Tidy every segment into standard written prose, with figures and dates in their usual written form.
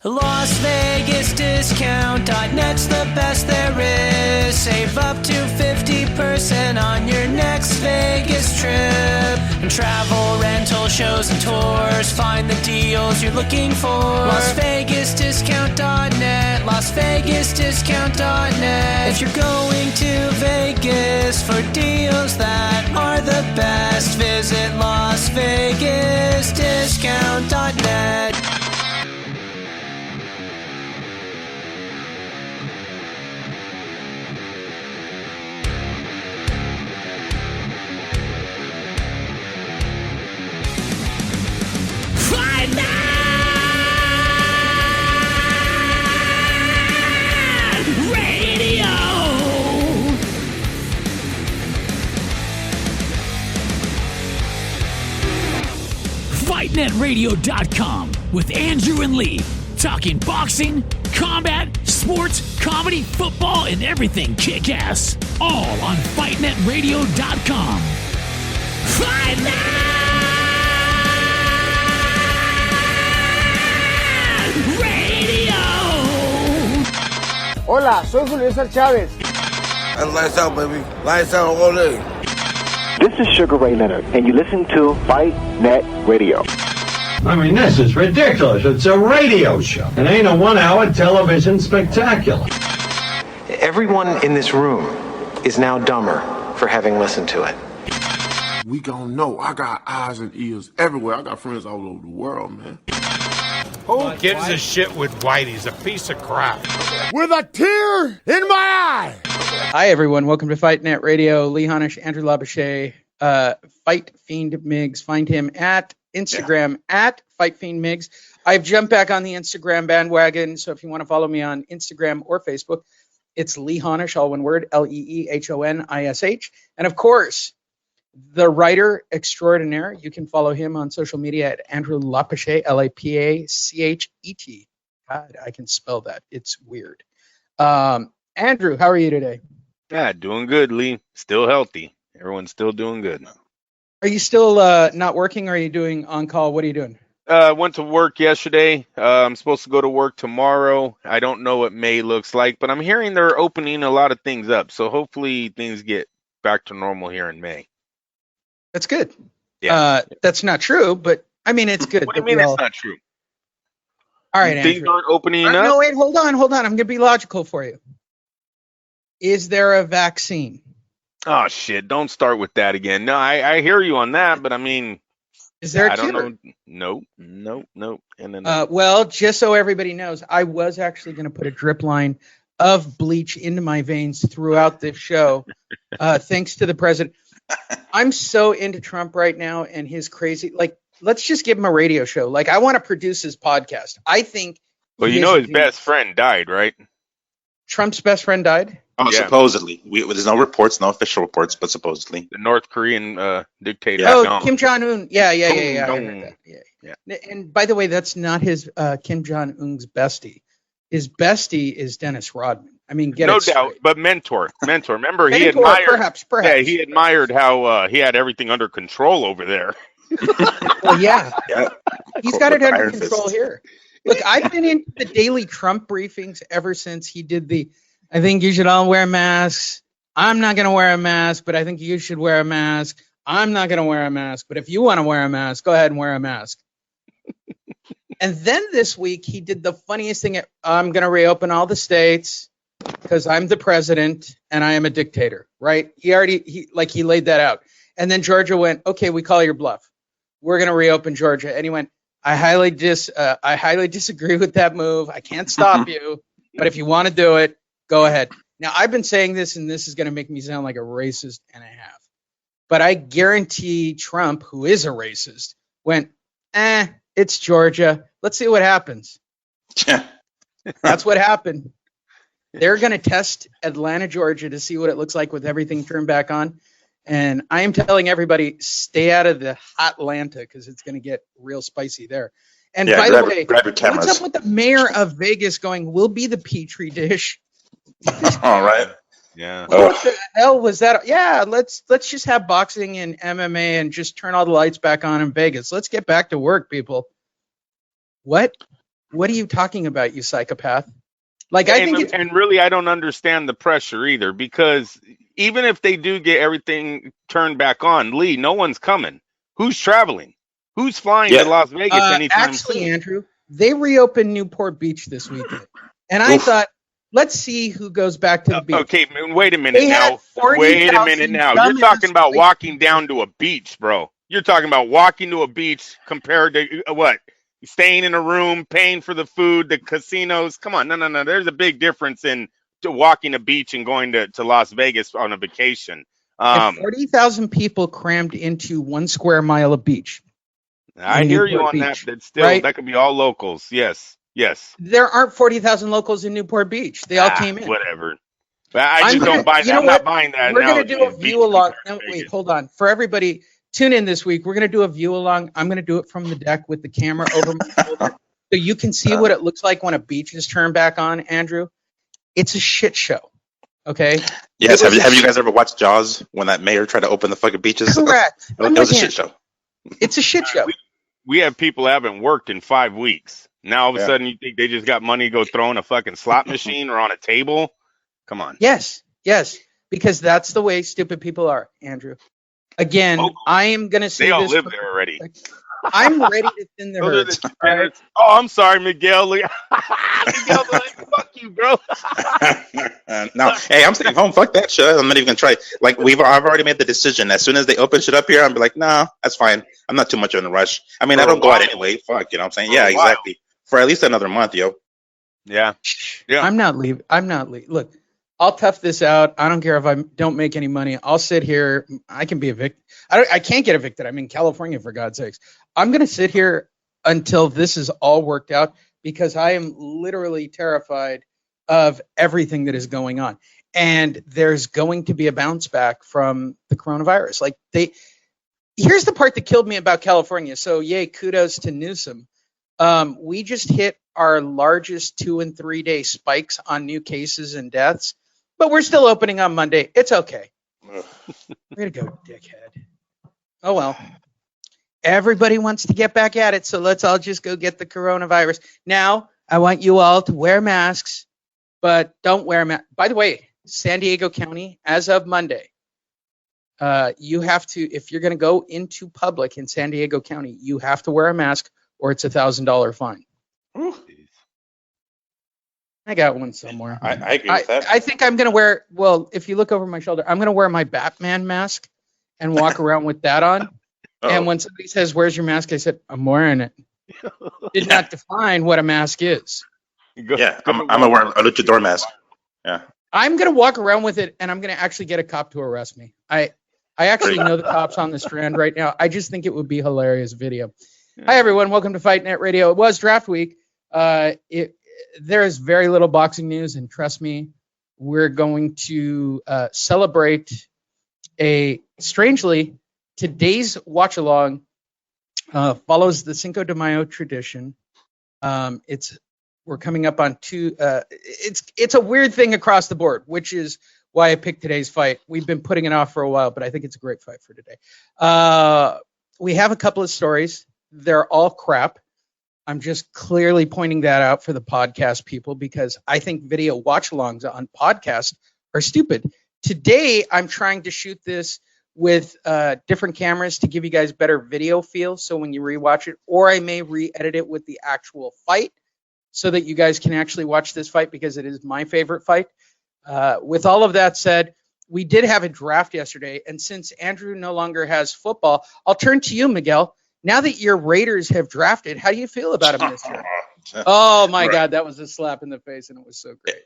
Las Vegas Discount.net's the best there is. Save up to 50% on your next Vegas trip. And travel, rental, shows, and tours. Find the deals you're looking for. Las Vegas Discount.net. Las Vegas Discount.net. If you're going to Vegas for deals that are the best, visit Las Vegas Discount.net. FightNetRadio.com with Andrew and Lee, talking boxing, combat, sports, comedy, football, and everything kick-ass. All on FightNetRadio.com. Fight Net Radio! Hola, soy Julio César Chávez. That's lights out, baby. Lights out all day. This is Sugar Ray Leonard, and you listen to Fight Net Radio. I mean, this is ridiculous. It's a radio show. It ain't a one-hour television spectacular. Everyone in this room is now dumber for having listened to it. We gon' know. I got eyes and ears everywhere. I got friends all over the world, man. Who gives a shit with White? He's a piece of crap. With a tear in my eye. Hi, everyone. Welcome to Fight Net Radio. Lee Honish, Andrew Labouche, Fight Fiend Miggs. Find him at Instagram at Fight Fiend Miggs. I've jumped back on the Instagram bandwagon, so if you want to follow me on Instagram or Facebook, it's Lee Honish, all one word, Leehonish. And of course, the writer extraordinaire, you can follow him on social media at Andrew Lapachet, Lapachet. God, I can spell that. It's weird. Andrew, how are you today? Yeah, doing good, Lee. Still healthy. Everyone's still doing good. Are you still not working, or are you doing on-call? What are you doing? Went to work yesterday. I'm supposed to go to work tomorrow. I don't know what May looks like, but I'm hearing they're opening a lot of things up. So hopefully things get back to normal here in May. That's good. Yeah. That's not true, but I mean, it's good. What do you mean it's not true? All right, Things Andrew. aren't opening up? No, wait, hold on. I'm going to be logical for you. Is there a vaccine? Oh, shit. Don't start with that again. No, I hear you on that, but I mean, is there a I cure? don't know. No. And then, well, just so everybody knows, I was actually going to put a drip line of bleach into my veins throughout this show, thanks to the president. I'm so into Trump right now and his crazy, like, let's just give him a radio show. Like, I want to produce his podcast. I think. Well, you know his best friend died, right? Trump's best friend died? Oh, yeah. Supposedly. There's no reports, no official reports, but supposedly. The North Korean dictator. Oh, Kim Jong-un. Yeah. I heard that. Yeah. And by the way, that's not his Kim Jong-un's bestie. His bestie is Dennis Rodman. I mean, no doubt, but mentor. Remember, he mentor, admired. Perhaps. Yeah, he admired how he had everything under control over there. Well, yeah. He's got it under Iron control Fist. here. Look, I've been into the daily Trump briefings ever since he did I think you should all wear masks. I'm not going to wear a mask, but I think you should wear a mask. I'm not going to wear a mask, but if you want to wear a mask, go ahead and wear a mask. And then this week, he did the funniest thing. I'm going to reopen all the states because I'm the president and I am a dictator, right? He laid that out. And then Georgia went, okay, we call your bluff. We're going to reopen Georgia. And he went, I highly disagree with that move. I can't stop you, but if you want to do it, go ahead. Now, I've been saying this, and this is going to make me sound like a racist and a half. But I guarantee Trump, who is a racist, went, it's Georgia. Let's see what happens. That's what happened. They're going to test Atlanta, Georgia to see what it looks like with everything turned back on. And I am telling everybody, stay out of the hot Atlanta because it's going to get real spicy there. And by the way, what's up with the mayor of Vegas going, we'll be the Petri dish? All right. Yeah. What the hell was that? Yeah, let's just have boxing and MMA and just turn all the lights back on in Vegas. Let's get back to work, people. What What are you talking about, you psychopath? Like, I think and really, I don't understand the pressure either, because even if they do get everything turned back on, Lee, no one's coming. Who's traveling? Who's flying to Las Vegas anytime actually, soon? Andrew, they reopened Newport Beach this weekend, and I thought, let's see who goes back to the beach. Okay, wait a minute now. Wait a minute now. You're talking about walking down to a beach, bro. You're talking about walking to a beach compared to what? Staying in a room, paying for the food, the casinos. Come on, no. There's a big difference in walking a beach and going to Las Vegas on a vacation. If 40,000 people crammed into 1 square mile of beach. I hear you on that. That's still, right? That could be all locals. Yes. There aren't 40,000 locals in Newport Beach. They all came in. Whatever. But I just don't buy that. I'm not buying that. We're going to do a view along. No, wait, hold on. For everybody, tune in this week. We're going to do a view along. I'm going to do it from the deck with the camera over my shoulder, so you can see what it looks like when a beach is turned back on, Andrew. It's a shit show. Okay. Yes. Have you guys ever watched Jaws when that mayor tried to open the fucking beaches? Correct. It was a shit show. It's a shit show. We have people who haven't worked in 5 weeks. Now all of a sudden you think they just got money to go throw in a fucking slot machine or on a table? Come on. Yes. Because that's the way stupid people are, Andrew. Again, I am going to say they all this. live there already. I'm ready to thin the herd. Right? Oh, I'm sorry, Miguel. Miguel's like, fuck you, bro. No, hey, I'm staying home. Fuck that shit. I'm not even gonna try. Like I've already made the decision. As soon as they open shit up here, I'm be like, nah, that's fine. I'm not too much in a rush. I mean, I don't go out anyway. Fuck, you know what I'm saying? Yeah, exactly. For at least another month, yo. Yeah. I'm not leaving. Look, I'll tough this out. I don't care if I don't make any money. I'll sit here. I can be evicted. I can't get evicted. I'm in California, for God's sakes. I'm going to sit here until this is all worked out, because I am literally terrified of everything that is going on. And there's going to be a bounce back from the coronavirus. Here's the part that killed me about California. So yay, kudos to Newsom. We just hit our largest 2 and 3 day spikes on new cases and deaths, but we're still opening on Monday. It's okay. Way to go, dickhead. Oh, well. Everybody wants to get back at it, so let's all just go get the coronavirus. Now, I want you all to wear masks, but don't wear masks. By the way, San Diego County, as of Monday, you have to, if you're going to go into public in San Diego County, you have to wear a mask or it's $1,000 fine. Ooh. I got one somewhere. I agree with that. I think I'm going to wear, well, if you look over my shoulder, I'm going to wear my Batman mask and walk around with that on. And when somebody says, where's your mask? I said, I'm wearing it. Did not define what a mask is. I'm going to wear a luchador mask. Yeah. I'm going to walk around with it, and I'm going to actually get a cop to arrest me. I actually know the cops on the Strand right now. I just think it would be hilarious video. Hi, everyone. Welcome to Fight Net Radio. It was draft week. There is very little boxing news, and trust me, we're going to celebrate strangely, today's watch along follows the Cinco de Mayo tradition. We're coming up on two. It's a weird thing across the board, which is why I picked today's fight. We've been putting it off for a while, but I think it's a great fight for today. We have a couple of stories. They're all crap. I'm just clearly pointing that out for the podcast people, because I think video watch-alongs on podcasts are stupid. Today, I'm trying to shoot this with different cameras to give you guys better video feel, so when you rewatch it, or I may re-edit it with the actual fight so that you guys can actually watch this fight, because it is my favorite fight. With all of that said, we did have a draft yesterday, and since Andrew no longer has football, I'll turn to you, Miguel. Now that your Raiders have drafted, how do you feel about them this year? Oh, my God, that was a slap in the face, and it was so great.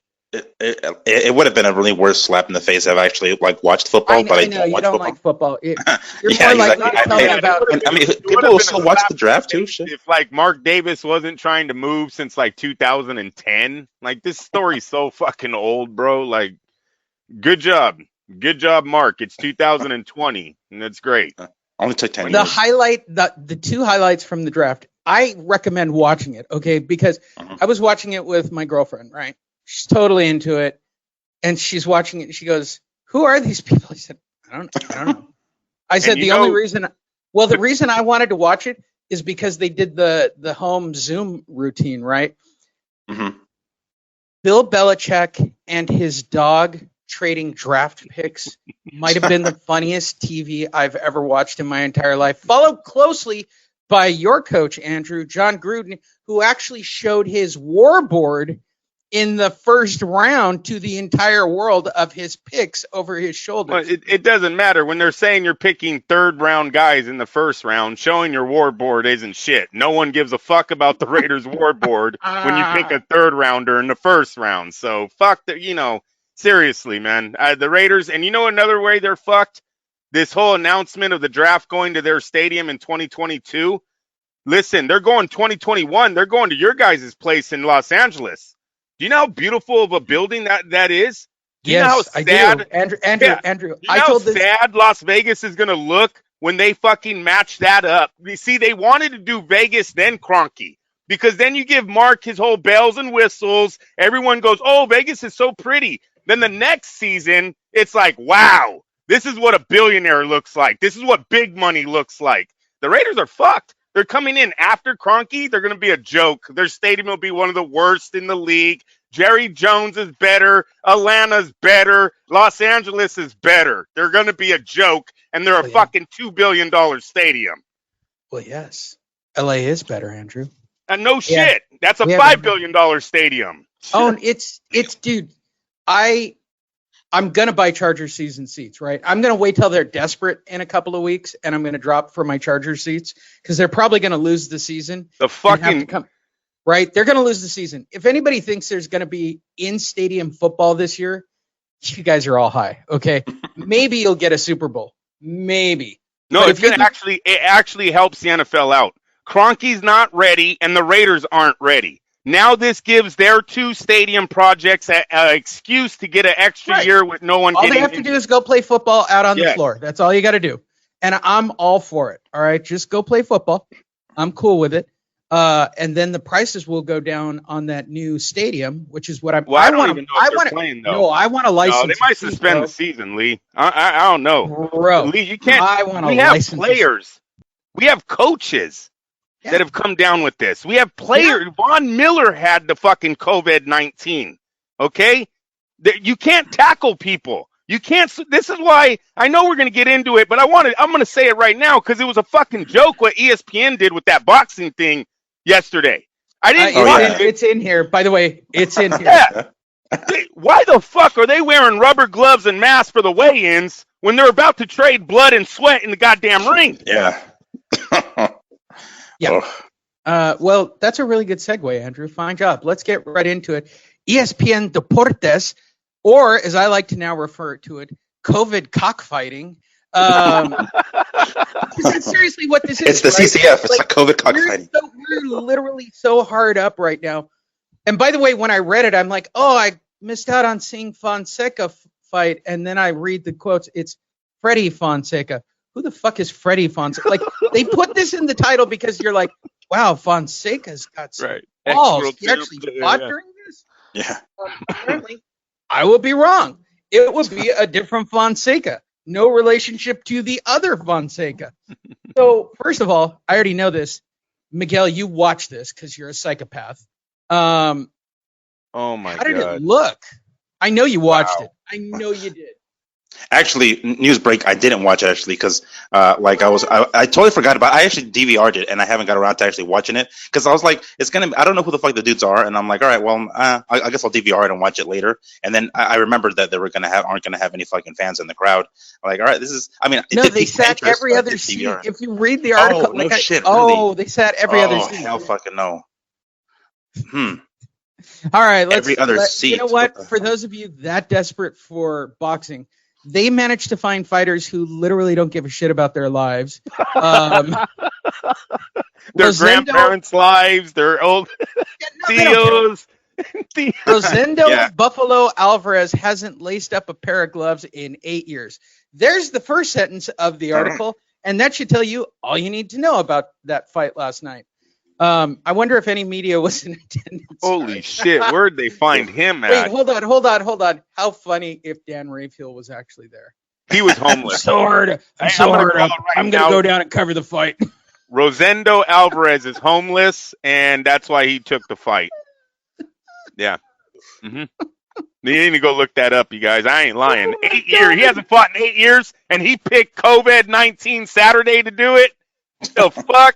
It would have been a really worse slap in the face if I actually watched football, but I don't watch football. Like football. You're yeah, more likely to tell me about. I mean, people will still watch the draft too. If Mark Davis wasn't trying to move since 2010, this story's so fucking old, bro. Good job, Mark. It's 2020, and that's great. Only took 10 years. The two highlights from the draft, I recommend watching it, okay? Because I was watching it with my girlfriend, right? She's totally into it, and she's watching it, and she goes, "Who are these people?" I said, I don't know. I said the reason I wanted to watch it is because they did the home Zoom routine, right? Mm-hmm. Bill Belichick and his dog trading draft picks might have been the funniest TV I've ever watched in my entire life. Followed closely by your coach, Andrew, John Gruden, who actually showed his war board in the first round to the entire world of his picks over his shoulders. Well, it doesn't matter. When they're saying you're picking third-round guys in the first round, showing your war board isn't shit. No one gives a fuck about the Raiders' war board when you pick a third-rounder in the first round. So, fuck the, seriously, man. The Raiders, and you know another way they're fucked? This whole announcement of the draft going to their stadium in 2022. Listen, they're going 2021. They're going to your guys' place in Los Angeles. Do you know how beautiful of a building that is? Do you know how sad, I do. Andrew, do you know how sad Las Vegas is going to look when they fucking match that up? You see, they wanted to do Vegas, then Kroenke, because then you give Mark his whole bells and whistles. Everyone goes, oh, Vegas is so pretty. Then the next season, it's like, wow, this is what a billionaire looks like. This is what big money looks like. The Raiders are fucked. They're coming in after Kroenke. They're going to be a joke. Their stadium will be one of the worst in the league. Jerry Jones is better. Atlanta's better. Los Angeles is better. They're going to be a joke, and they're a fucking $2 billion stadium. Well, yes. LA is better, Andrew. And no shit. That's a $5 billion stadium. Oh, it's dude, I'm going to buy Chargers season seats, right? I'm going to wait till they're desperate in a couple of weeks, and I'm going to drop for my Chargers seats because they're probably going to lose the season. Right? They're going to lose the season. If anybody thinks there's going to be in-stadium football this year, you guys are all high, okay? Maybe you'll get a Super Bowl. Maybe. No, it's going to it actually helps the NFL out. Kroenke's not ready, and the Raiders aren't ready. Now this gives their two stadium projects an excuse to get an extra year with no one getting. All they have to do is go play football out on the floor. That's all you got to do. And I'm all for it. All right, just go play football. I'm cool with it. And then the prices will go down on that new stadium, which is what I'm. Well, I don't even know if they're playing though. No, I want a license. No, they might suspend the season, Lee. I don't know, bro. Lee, you can't. We have players. We have coaches that have come down with this. We have players. Von Miller had the fucking COVID-19. Okay, you can't tackle people. You can't. This is why I know we're going to get into it, but I'm going to say it right now because it was a fucking joke what ESPN did with that boxing thing yesterday. I didn't watch it. It's in here, by the way. It's in here. Yeah. Why the fuck are they wearing rubber gloves and masks for the weigh-ins when they're about to trade blood and sweat in the goddamn ring? Yeah. Yeah. Well, that's a really good segue, Andrew. Fine job. Let's get right into it. ESPN Deportes, or as I like to now refer to it, COVID cockfighting. That's seriously what this is. It's the CCF. It's like COVID cockfighting. We're literally so hard up right now. And by the way, when I read it, I'm like, oh, I missed out on seeing Fonseca fight. And then I read the quotes. It's Freddie Fonseca. Who the fuck is Freddie Fonseca? Like, they put this in the title because you're like, wow, Fonseca's got some balls. He actually fought during this? Yeah. Apparently, I would be wrong. It would be a different Fonseca. No relationship to the other Fonseca. So, first of all, I already know this. Miguel, you watch this because you're a psychopath. Oh, my God. How did it look? I know you watched it. I know you did. Actually, news break. I didn't watch it actually because, I totally forgot about. I actually DVR'd it and I haven't got around to actually watching it because I was like, I don't know who the fuck the dudes are, and I'm like, all right, well, I guess I'll DVR it and watch it later. And then I remembered that they aren't gonna have any fucking fans in the crowd. I'm like, all right, this is. I mean, no, they sat every other seat. If you read the article, really? They sat every other seat. Hell, fucking no. All right, every other seat. You know what? For those of you that desperate for boxing, they managed to find fighters who literally don't give a shit about their lives. Their grandparents' lives, their old CEOs. Rosendo Buffalo Alvarez hasn't laced up a pair of gloves in 8 years. There's the first sentence of the article, and that should tell you all you need to know about that fight last night. I wonder if any media was in attendance. Holy shit, where'd they find him at? Wait, hold on. How funny if Dan Raphael was actually there. He was homeless. I'm going to go down and cover the fight. Rosendo Alvarez is homeless, and that's why he took the fight. Yeah. Mm-hmm. You need to go look that up, you guys. I ain't lying. 8 years. He hasn't fought in 8 years, and he picked COVID-19 Saturday to do it. The fuck?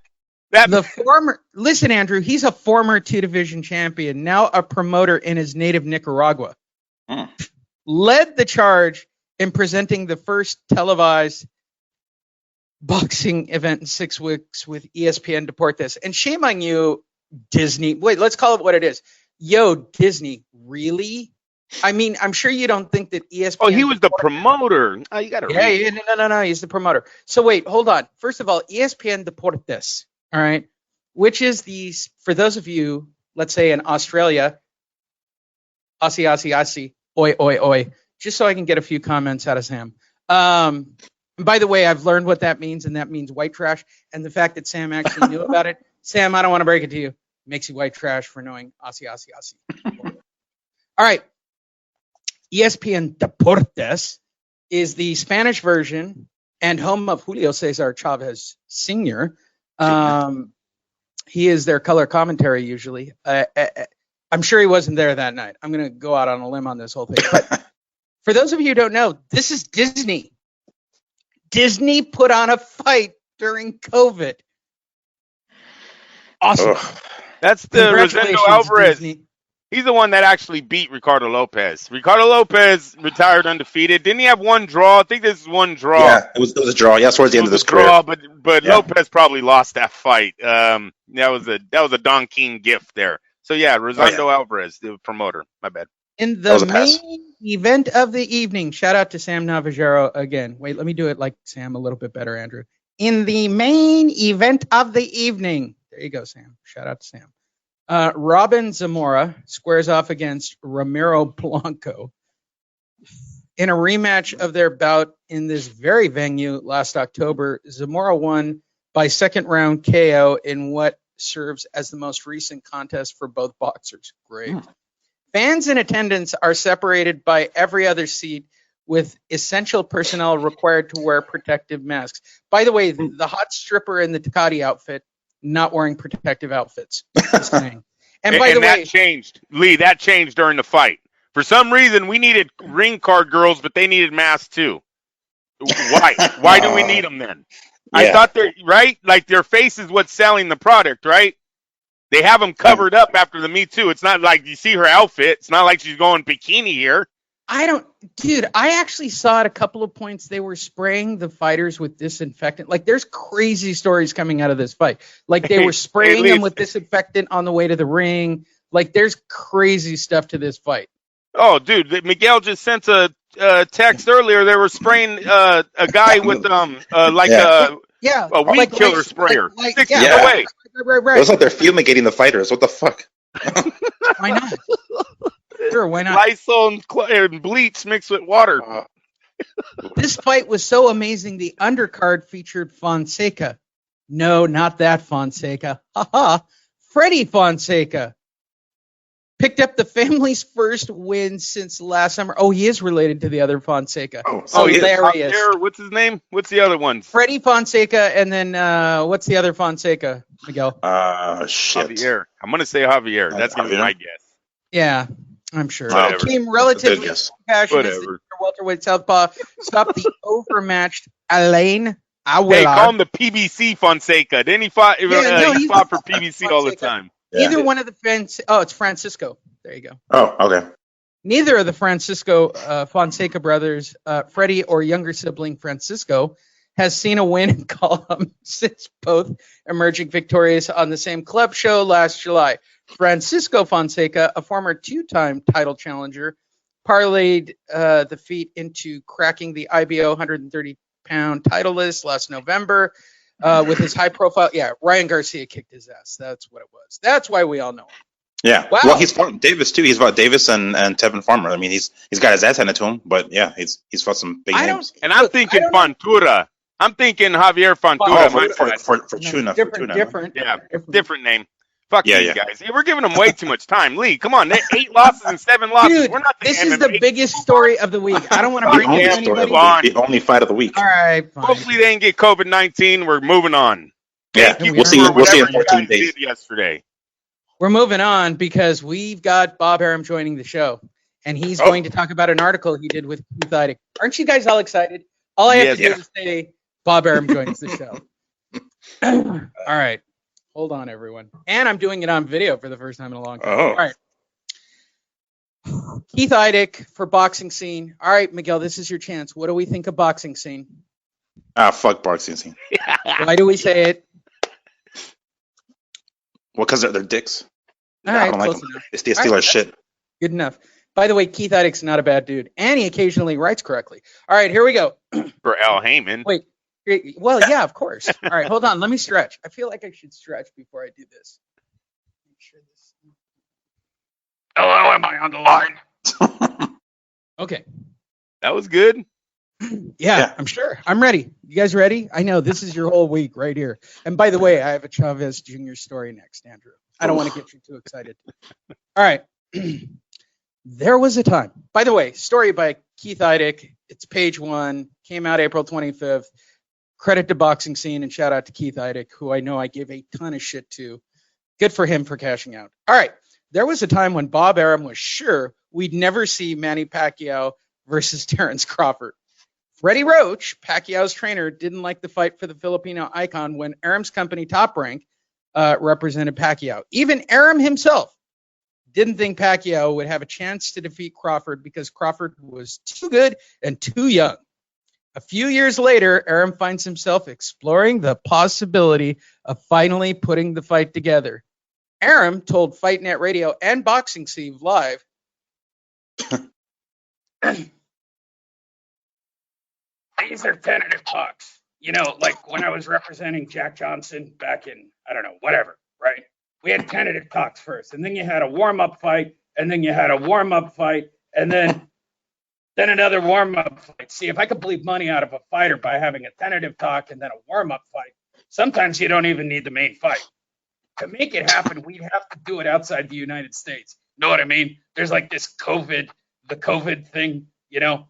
Listen, Andrew, he's a former 2-division champion, now a promoter in his native Nicaragua. Led the charge in presenting the first televised boxing event in 6 weeks with ESPN Deportes. And shame on you, Disney. Wait, let's call it what it is. Yo, Disney, really? I mean, I'm sure you don't think that ESPN... Oh, he was the promoter. Oh, you got to read. Yeah, no, he's the promoter. So wait, hold on. First of all, ESPN Deportes, all right, which is for those of you, let's say in Australia, Aussie, oi, just so I can get a few comments out of Sam. By the way, I've learned what that means, and that means white trash. And the fact that Sam actually knew about it, Sam, I don't want to break it to you, makes you white trash for knowing Aussie. All right. ESPN Deportes is the Spanish version and home of Julio César Chávez Jr. He is their color commentary usually. I'm sure he wasn't there that night. I'm going to go out on a limb on this whole thing. But for those of you who don't know, this is Disney. Disney put on a fight during COVID. Awesome. That's the Rosendo Alvarez. Disney. He's the one that actually beat Ricardo Lopez. Ricardo Lopez retired undefeated. Didn't he have one draw? I think this is one draw. Yeah, it was a draw. Yeah, towards the end of his career. But yeah. Lopez probably lost that fight. That was a Don King gift there. So yeah, Rosendo Alvarez, the promoter. My bad. In the main event of the evening, shout out to Sam Navajero again. Wait, let me do it like Sam a little bit better, Andrew. In the main event of the evening, there you go, Sam. Shout out to Sam. Robin Zamora squares off against Ramiro Blanco in a rematch of their bout in this very venue last October. Zamora won by second round KO in what serves as the most recent contest for both boxers. Great. Fans in attendance are separated by every other seat with essential personnel required to wear protective masks. By the way, the hot stripper in the Ducati outfit not wearing protective outfits. Just saying. And by the way, that changed, Lee. That changed during the fight. For some reason, we needed ring card girls, but they needed masks too. Why? Why do we need them then? Yeah. I thought they're right. Like their face is what's selling the product, right? They have them covered up after the Me Too. It's not like you see her outfit. It's not like she's going bikini here. I actually saw at a couple of points they were spraying the fighters with disinfectant. Like there's crazy stories coming out of this fight. Like they were spraying them with disinfectant on the way to the ring. Like there's crazy stuff to this fight. Oh, dude, Miguel just sent a text earlier. They were spraying a guy with a weed killer sprayer 6 feet away. Right. It was like they're fumigating the fighters. What the fuck? Why not? Sure, why not? Lysol and bleach mixed with water. This fight was so amazing. The undercard featured Fonseca. No, not that Fonseca. Freddie Fonseca picked up the family's first win since last summer. Oh, he is related to the other Fonseca. Hilarious. What's his name? What's the other one? Freddie Fonseca, and then what's the other Fonseca, Miguel? Shit. Javier. I'm going to say Javier. That's going to be my guess. Yeah. I'm sure. It came relatively passionate as the welterweight southpaw stopped the overmatched Alain Aguilar. They call him the PBC Fonseca. Didn't he fought? He fought for PBC all the time. Neither one of the it's Francisco. There you go. Oh, okay. Neither of the Francisco Fonseca brothers, Freddie or younger sibling Francisco, has seen a win in column since both emerging victorious on the same club show last July. Francisco Fonseca, a former 2-time title challenger, parlayed the feat into cracking the IBO 130-pound title list last November with his high-profile. Yeah, Ryan Garcia kicked his ass. That's what it was. That's why we all know him. Yeah. Wow. Well, he's fought Davis too. He's fought Davis and Tevin Farmer. I mean, he's got his ass handed to him, but yeah, he's fought some big names. And I'm thinking Fontura. I'm thinking Javier Fontura. For Tuna. Different name. Fuck these guys. We're giving them way too much time. Lee, come on. 8 losses and 7 losses. Dude, we're not this is the biggest story of the week. I don't want to bring it anybody. The only fight of the week. All right, fine. Hopefully they didn't get COVID-19. We're moving on. Yeah, we'll see. We'll see in 14 days. Yesterday. We're moving on because we've got Bob Arum joining the show, and he's going to talk about an article he did with Keith Idec. Aren't you guys all excited? All I have to do is say Bob Arum joins the show. All right. Hold on, everyone. And I'm doing it on video for the first time in a long time. All right. Keith Idec for Boxing Scene. All right, Miguel, this is your chance. What do we think of Boxing Scene? Fuck Boxing Scene. Why do we say it? Well, because they're dicks. All right, I don't like them. They steal our shit. Good enough. By the way, Keith Idec's not a bad dude, and he occasionally writes correctly. All right, here we go. For Al Heyman. Wait. Well, yeah, of course. All right, hold on. Let me stretch. I feel like I should stretch before I do this. Make sure this. Hello, am I on the line? Okay. That was good. Yeah, I'm sure. I'm ready. You guys ready? I know this is your whole week right here. And by the way, I have a Chavez Jr. story next, Andrew. I don't want to get you too excited. All right. There was a time. By the way, story by Keith Idec. It's page 1. Came out April 25th. Credit to Boxing Scene and shout out to Keith Idec, who I know I give a ton of shit to. Good for him for cashing out. All right. There was a time when Bob Arum was sure we'd never see Manny Pacquiao versus Terrence Crawford. Freddie Roach, Pacquiao's trainer, didn't like the fight for the Filipino icon when Arum's company Top Rank represented Pacquiao. Even Arum himself didn't think Pacquiao would have a chance to defeat Crawford because Crawford was too good and too young. A few years later, Arum finds himself exploring the possibility of finally putting the fight together. Arum told Fight Net Radio and Boxing Scene Live, these are tentative talks. You know, like when I was representing Jack Johnson back in, I don't know, whatever, right? We had tentative talks first, and then you had a warm-up fight, and then you had a warm-up fight, and then another warm-up fight. See, if I could bleed money out of a fighter by having a tentative talk and then a warm-up fight, sometimes you don't even need the main fight. To make it happen, we'd have to do it outside the United States. Know what I mean? There's like this the COVID thing, you know?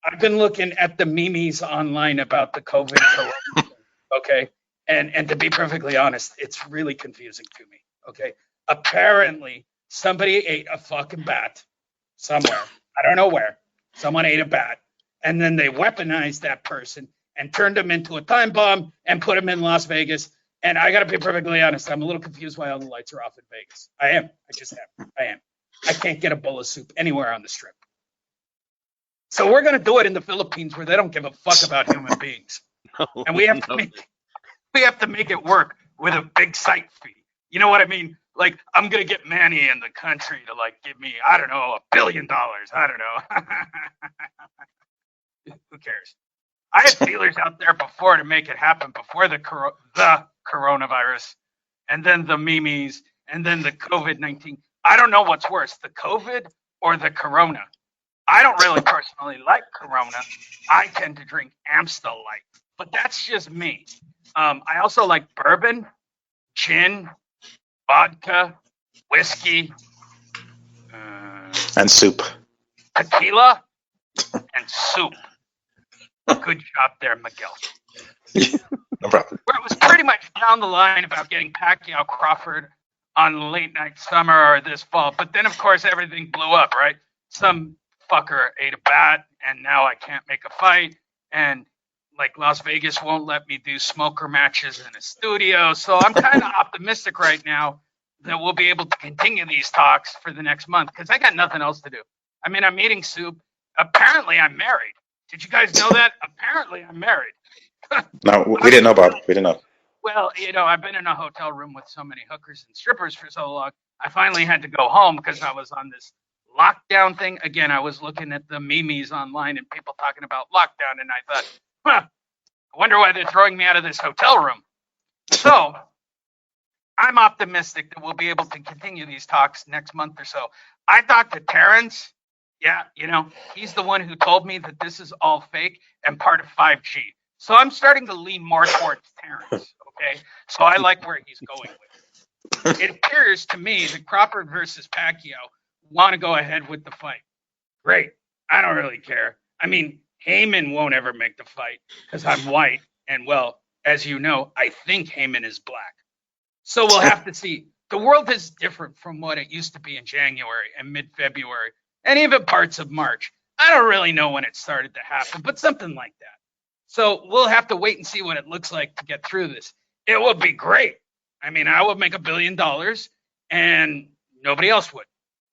I've been looking at the memes online about the COVID corona, okay? And to be perfectly honest, it's really confusing to me, okay? Apparently, somebody ate a fucking bat somewhere. I don't know where. Someone ate a bat. And then they weaponized that person and turned him into a time bomb and put him in Las Vegas. And I got to be perfectly honest, I'm a little confused why all the lights are off in Vegas. I am. I just am. I am. I can't get a bowl of soup anywhere on the strip. So we're going to do it in the Philippines where they don't give a fuck about human beings. And we have to make it work with a big site fee. You know what I mean? Like, I'm going to get Manny in the country to, like, give me, I don't know, $1 billion. I don't know. Who cares? I had feelers out there before to make it happen, before the coronavirus, and then the memes, and then the COVID-19. I don't know what's worse, the COVID or the corona. I don't really personally like corona. I tend to drink Amstel Light, but that's just me. I also like bourbon, gin, vodka, whiskey, and soup, tequila, and soup. Good job there, Miguel. No problem. Where it was pretty much down the line about getting Pacquiao Crawford on Late Night Summer or this fall, but then of course everything blew up, right? Some fucker ate a bat, and now I can't make a fight, and like Las Vegas won't let me do smoker matches in a studio. So I'm kind of optimistic right now that we'll be able to continue these talks for the next month because I got nothing else to do. I mean, I'm eating soup. Apparently, I'm married. Did you guys know that? Apparently, I'm married. No, we didn't know, Bob. We didn't know. Well, you know, I've been in a hotel room with so many hookers and strippers for so long. I finally had to go home because I was on this lockdown thing. Again, I was looking at the memes online and people talking about lockdown, and I thought, I wonder why they're throwing me out of this hotel room. So I'm optimistic that we'll be able to continue these talks next month or so. I talked to Terrence. Yeah, you know, he's the one who told me that this is all fake and part of 5G. So I'm starting to lean more towards Terrence, okay? So I like where he's going with it. It appears to me that Crawford versus Pacquiao want to go ahead with the fight. Great. I don't really care. I mean, Heyman won't ever make the fight because I'm white and, well, as you know, I think Heyman is black. So we'll have to see. The world is different from what it used to be in January and mid-February and even parts of March. I don't really know when it started to happen, but something like that. So we'll have to wait and see what it looks like to get through this. It would be great. I mean, I would make $1 billion and nobody else would.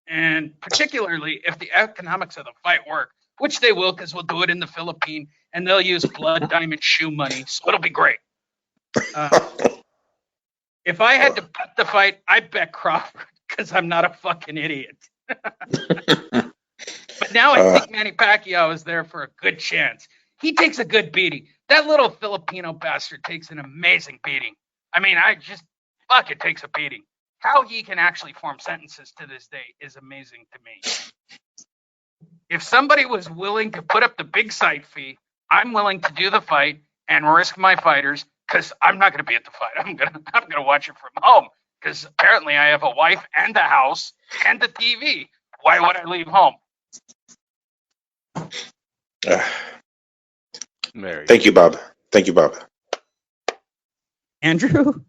And particularly if the economics of the fight work, which they will, because we'll do it in the Philippines and they'll use blood diamond shoe money. So it'll be great. If I had to bet the fight, I'd bet Crawford because I'm not a fucking idiot. But now I think Manny Pacquiao is there for a good chance. He takes a good beating. That little Filipino bastard takes an amazing beating. I mean, it takes a beating. How he can actually form sentences to this day is amazing to me. If somebody was willing to put up the big site fee, I'm willing to do the fight and risk my fighters because I'm not going to be at the fight. I'm gonna watch it from home because apparently I have a wife and a house and a TV. Why would I leave home? Thank you, Bob. Thank you, Bob. Andrew,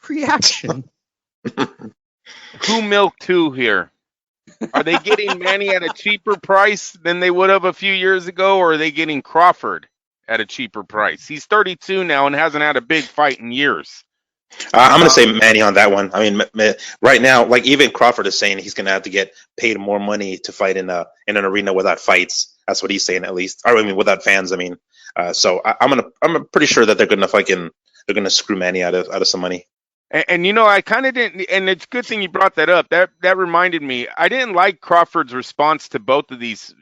reaction. Who milked who here? Are they getting Manny at a cheaper price than they would have a few years ago, or are they getting Crawford at a cheaper price? He's 32 now and hasn't had a big fight in years. I'm going to say Manny on that one. I mean, right now, like even Crawford is saying he's going to have to get paid more money to fight in an arena without fights. That's what he's saying, at least. Or I mean, without fans. I mean, so I'm pretty sure that they're going to screw Manny out of some money. And you know, I kind of didn't, and it's a good thing you brought that up. That reminded me, I didn't like Crawford's response to both of these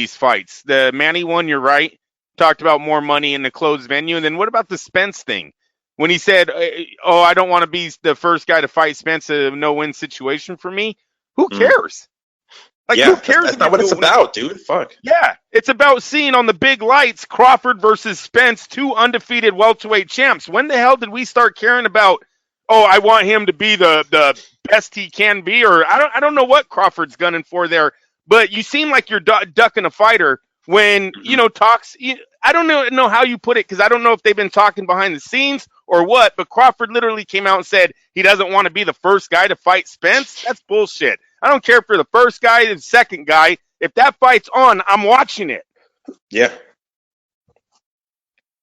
fights. The Manny one, you're right, talked about more money in the closed venue. And then what about the Spence thing? When he said, "Oh, I don't want to be the first guy to fight Spence, a no-win situation for me." Who cares? Like, who cares? That's not what it's about, dude. Fuck. Yeah, it's about seeing on the big lights Crawford versus Spence, two undefeated welterweight champs. When the hell did we start caring about? Oh, I want him to be the best he can be, or I don't know what Crawford's gunning for there. But you seem like you're ducking a fighter when talks. I don't know how you put it because I don't know if they've been talking behind the scenes or what. But Crawford literally came out and said he doesn't want to be the first guy to fight Spence. That's bullshit. I don't care if you're the first guy or the second guy. If that fight's on, I'm watching it. Yeah.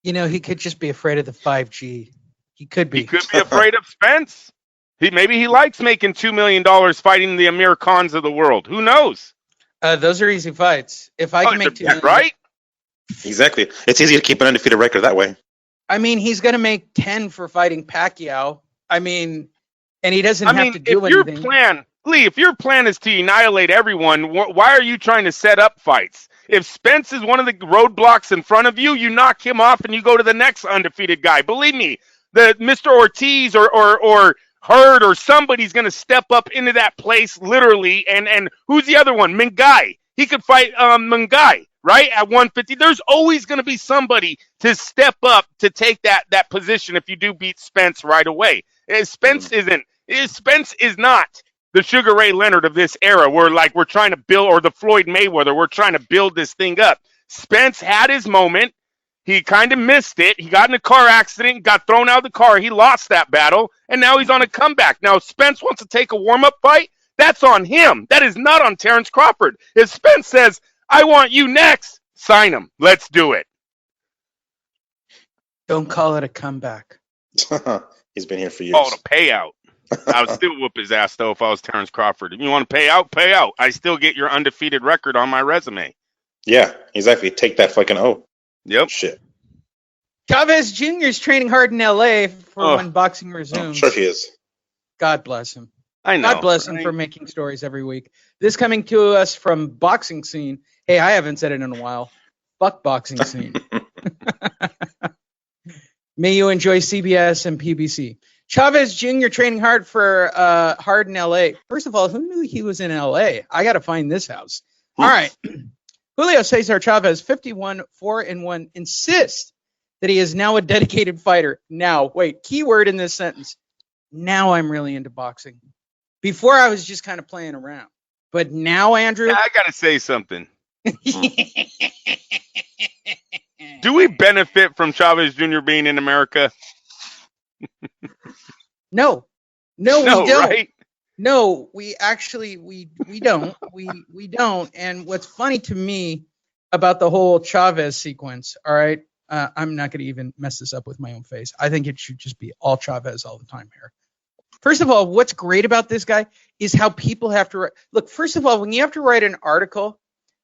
He could just be afraid of the 5G. He could be. He could be afraid of Spence. Maybe he likes making $2 million fighting the Amir Khans of the world. Who knows? Those are easy fights. If I can make $2 million, right? Exactly. It's easy to keep an undefeated record that way. I mean, he's going to make 10 for fighting Pacquiao. I mean, and he doesn't have to do anything. If your plan is to annihilate everyone, why are you trying to set up fights? If Spence is one of the roadblocks in front of you, you knock him off and you go to the next undefeated guy. Believe me, the Mr. Ortiz or Hurd or somebody's going to step up into that place literally. And who's the other one? Mengai. He could fight Mengai, right, at 150. There's always going to be somebody to step up to take that position if you do beat Spence right away. Spence is not the Sugar Ray Leonard of this era. We're trying to build, or the Floyd Mayweather. We're trying to build this thing up. Spence had his moment. He kind of missed it. He got in a car accident, got thrown out of the car. He lost that battle, and now he's on a comeback. Now, if Spence wants to take a warm-up fight, that's on him. That is not on Terrence Crawford. If Spence says, "I want you next," sign him. Let's do it. Don't call it a comeback. He's been here for years. Oh, the payout. I would still whoop his ass, though, if I was Terrence Crawford. If you want to pay out, pay out. I still get your undefeated record on my resume. Yeah, exactly. Take that fucking O. Yep. Shit. Chavez Jr. is training hard in L.A. for when boxing resumes. I'm sure he is. God bless him. I know. God bless him for making stories every week. This coming to us from Boxing Scene. Hey, I haven't said it in a while. Fuck Boxing Scene. May you enjoy CBS and PBC. Chavez Jr. training hard in L.A. First of all, who knew he was in L.A.? I got to find this house. All right. Julio Cesar Chavez, 51, 4-1, insists that he is now a dedicated fighter. Now, wait, key word in this sentence. Now I'm really into boxing. Before I was just kind of playing around. But now, Andrew. I got to say something. Do we benefit from Chavez Jr. being in America? No, we don't. Right? No, we actually we don't. We don't. And what's funny to me about the whole Chavez sequence, all right, I'm not going to even mess this up with my own face. I think it should just be all Chavez all the time here. First of all, what's great about this guy is how people have to write. Look, first of all, when you have to write an article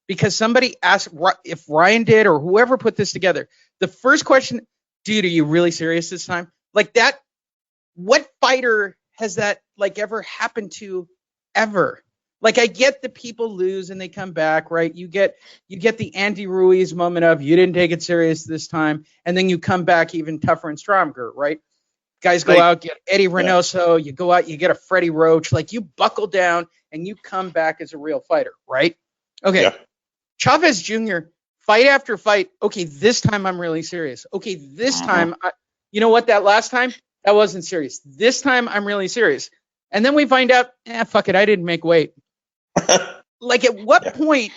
because somebody asked if Ryan did or whoever put this together, the first question, dude, are you really serious this time? Like that, what fighter has that like ever happened to ever? Like I get the people lose and they come back, right? You get the Andy Ruiz moment of you didn't take it serious this time, and then you come back even tougher and stronger, right? Guys go out, get Eddie Reynoso, you go out, you get a Freddie Roach, like you buckle down and you come back as a real fighter, right? Okay. Yeah. Chavez Jr., fight after fight, okay, this time I'm really serious. Okay, this time, you know what, that last time, that wasn't serious. This time I'm really serious. And then we find out, fuck it, I didn't make weight. Like at what point,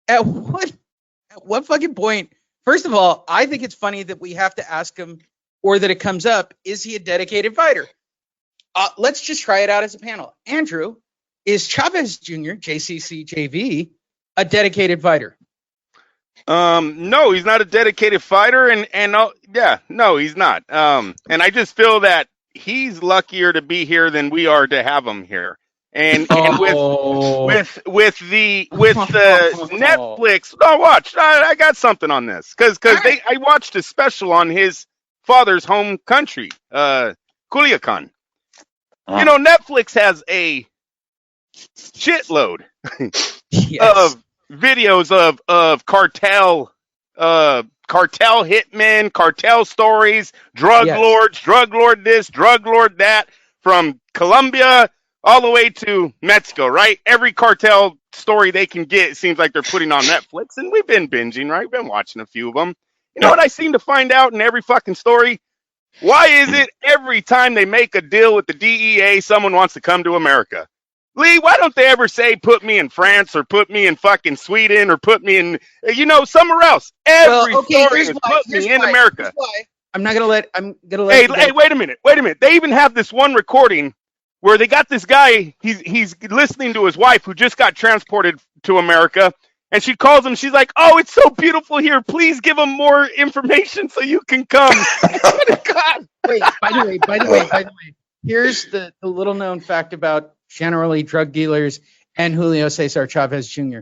at what fucking point, first of all, I think it's funny that we have to ask him or that it comes up, is he a dedicated fighter? Let's just try it out as a panel. Andrew, is Chavez Jr., JCC JV, a dedicated fighter? No, he's not a dedicated fighter, no, he's not. And I just feel that he's luckier to be here than we are to have him here. And with the Netflix, watch. I got something on this because I watched a special on his father's home country, Culiacan. You know, Netflix has a shitload of videos of cartel hitmen, cartel stories, drug lord this, drug lord that, from Colombia all the way to Mexico, right? Every cartel story they can get, it seems like they're putting on Netflix, and we've been binging, right? We've been watching a few of them. You know what I seem to find out in every fucking story? Why is it every time they make a deal with the DEA, someone wants to come to America? Lee, why don't they ever say, put me in France or put me in fucking Sweden or put me in, somewhere else? Every story is put me in America. I'm going to let Hey, wait a minute. They even have this one recording where they got this guy, he's listening to his wife who just got transported to America, and she calls him, she's like, oh, it's so beautiful here, please give him more information so you can come. God. Wait, by the way, here's the little known fact about generally drug dealers and Julio Cesar Chavez Jr.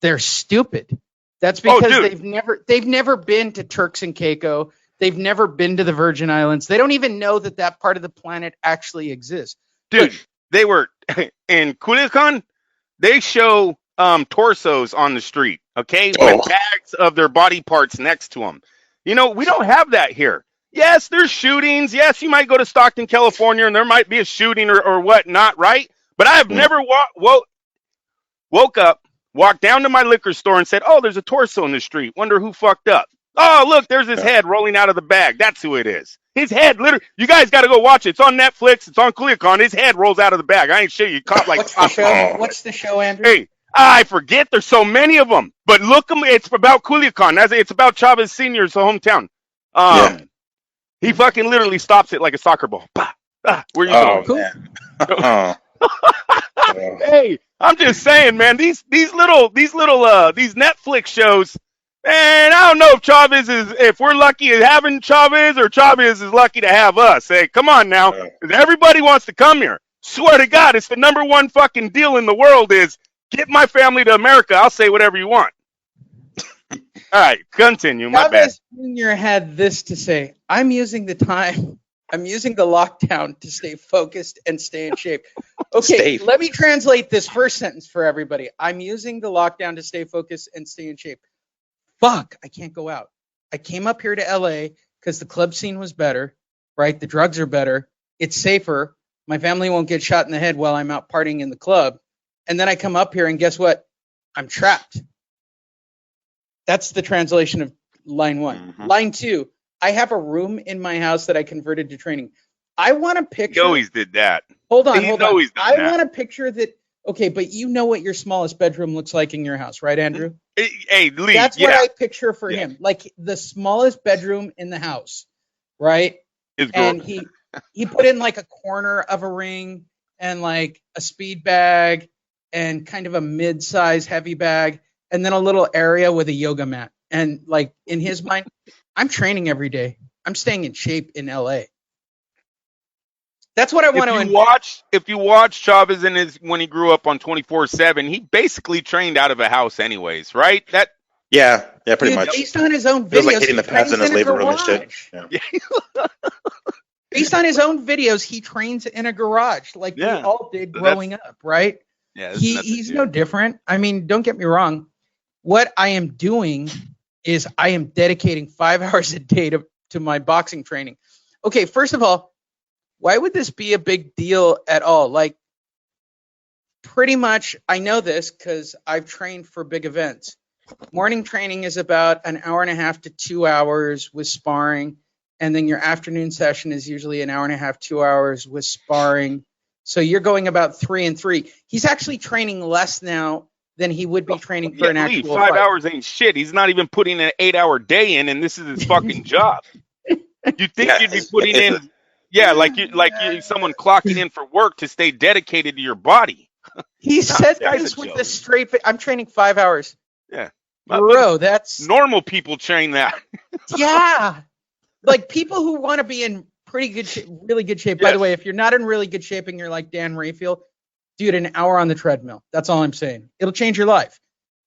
They're stupid. That's because they've never been to Turks and Caicos. They've never been to the Virgin Islands. They don't even know that part of the planet actually exists. Dude, they were in Culiacan. They show torsos on the street, okay, with bags of their body parts next to them. You know, we don't have that here. Yes, there's shootings. Yes, you might go to Stockton, California, and there might be a shooting or whatnot, right? But I have never woke up, walked down to my liquor store and said, oh, there's a torso in the street. Wonder who fucked up. Oh, look, there's his head rolling out of the bag. That's who it is. His head, literally, you guys got to go watch it. It's on Netflix. It's on Culiacan. His head rolls out of the bag. I ain't sure you caught like. What's the show, Andrew? Hey, I forget. There's so many of them. But look, it's about Culiacan. It's about Chavez Sr.'s hometown. He fucking literally stops it like a soccer ball. Where you going? Cool. Hey, I'm just saying, man. These Netflix shows. Man, I don't know if we're lucky at having Chavez or Chavez is lucky to have us. Hey, come on now. Everybody wants to come here. Swear to God, it's the number one fucking deal in the world is get my family to America. I'll say whatever you want. All right, continue. My bad. Chavez Jr. had this to say. I'm using the lockdown to stay focused and stay in shape. Okay, let me translate this first sentence for everybody. I'm using the lockdown to stay focused and stay in shape. Fuck, I can't go out. I came up here to LA because the club scene was better, right? The drugs are better. It's safer. My family won't get shot in the head while I'm out partying in the club. And then I come up here and guess what? I'm trapped. That's the translation of line one. Mm-hmm. Line two, I have a room in my house that I converted to training. I want to picture. He always did that. Hold on. I want to picture that Okay, but you know what your smallest bedroom looks like in your house, right, Andrew? Hey, Lee. That's what I picture for him. Like the smallest bedroom in the house, right? And he put in like a corner of a ring and like a speed bag and kind of a mid-size heavy bag and then a little area with a yoga mat. And like in his mind, I'm training every day. I'm staying in shape in LA. That's what I want to. If you watch Chavez when he grew up on 24/7, he basically trained out of a house, anyways, right? Yeah, pretty much. Based on his own videos, it was like hitting the pads in his labor room and shit. Yeah. Based on his own videos, he trains in a garage, like we all did growing up, right? Yeah, he's no different. I mean, don't get me wrong. What I am doing is I am dedicating 5 hours a day to my boxing training. Okay, first of all, why would this be a big deal at all? Like, pretty much, I know this because I've trained for big events. Morning training is about an hour and a half to 2 hours with sparring. And then your afternoon session is usually an hour and a half, 2 hours with sparring. So you're going about 3 and 3. He's actually training less now than he would be training for an actual 5 fight. hours ain't shit. He's not even putting an 8-hour day in, and this is his fucking job. You think you'd be putting in... Yeah, like someone clocking in for work to stay dedicated to your body. He said this with a straight face. I'm training 5 hours. Yeah. Bro, that's... Normal people train that. Yeah. Like people who want to be in pretty good shape, really good shape. By the way, if you're not in really good shape and you're like Dan Rayfield, dude, an hour on the treadmill. That's all I'm saying. It'll change your life.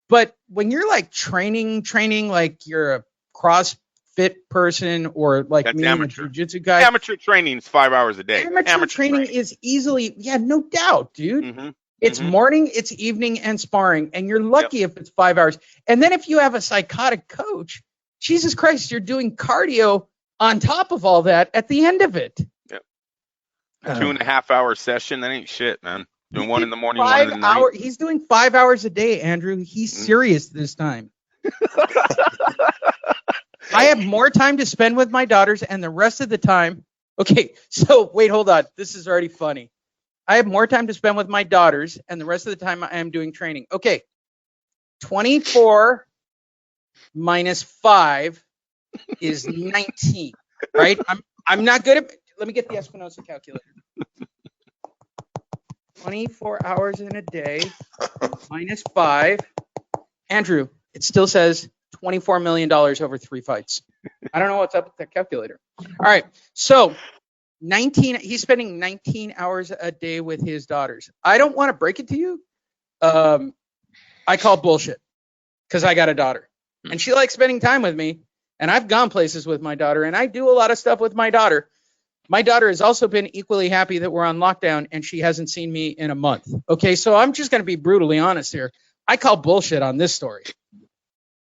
But when you're like training like you're a CrossFit person or like me, a jiu-jitsu guy. Amateur training is 5 hours a day. Amateur training is easily, no doubt, dude. Mm-hmm. It's morning, it's evening, and sparring. And you're lucky if it's 5 hours. And then if you have a psychotic coach, Jesus Christ, you're doing cardio on top of all that at the end of it. Yep. 2.5 hour session. That ain't shit, man. Doing one in the morning, one in the night. He's doing 5 hours a day, Andrew. He's serious this time. I have more time to spend with my daughters, and the rest of the time. Okay, so wait, hold on. This is already funny. I have more time to spend with my daughters, and the rest of the time I am doing training. Okay, 24 minus 5 is 19, right? I'm not good at. Let me get the Espinosa calculator. 24 hours in a day minus 5. Andrew, it still says $24 million over 3 fights. I don't know what's up with that calculator. All right. So 19, he's spending 19 hours a day with his daughters. I don't want to break it to you. I call bullshit because I got a daughter and she likes spending time with me. And I've gone places with my daughter and I do a lot of stuff with my daughter. My daughter has also been equally happy that we're on lockdown and she hasn't seen me in a month. Okay. So I'm just going to be brutally honest here. I call bullshit on this story.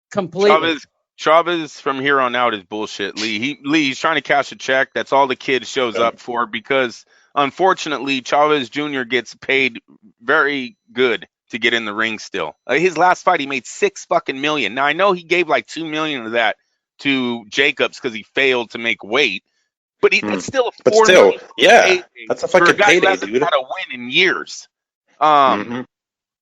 Completely. Chavez from here on out is bullshit, Lee. He's trying to cash a check. That's all the kid shows up for because, unfortunately, Chavez Jr. gets paid very good to get in the ring still. His last fight, he made $6 million. Now, I know he gave like $2 million of that to Jacobs because he failed to make weight, but that's still a $4 million. Yeah, that's a fucking payday, dude. Had a win in years.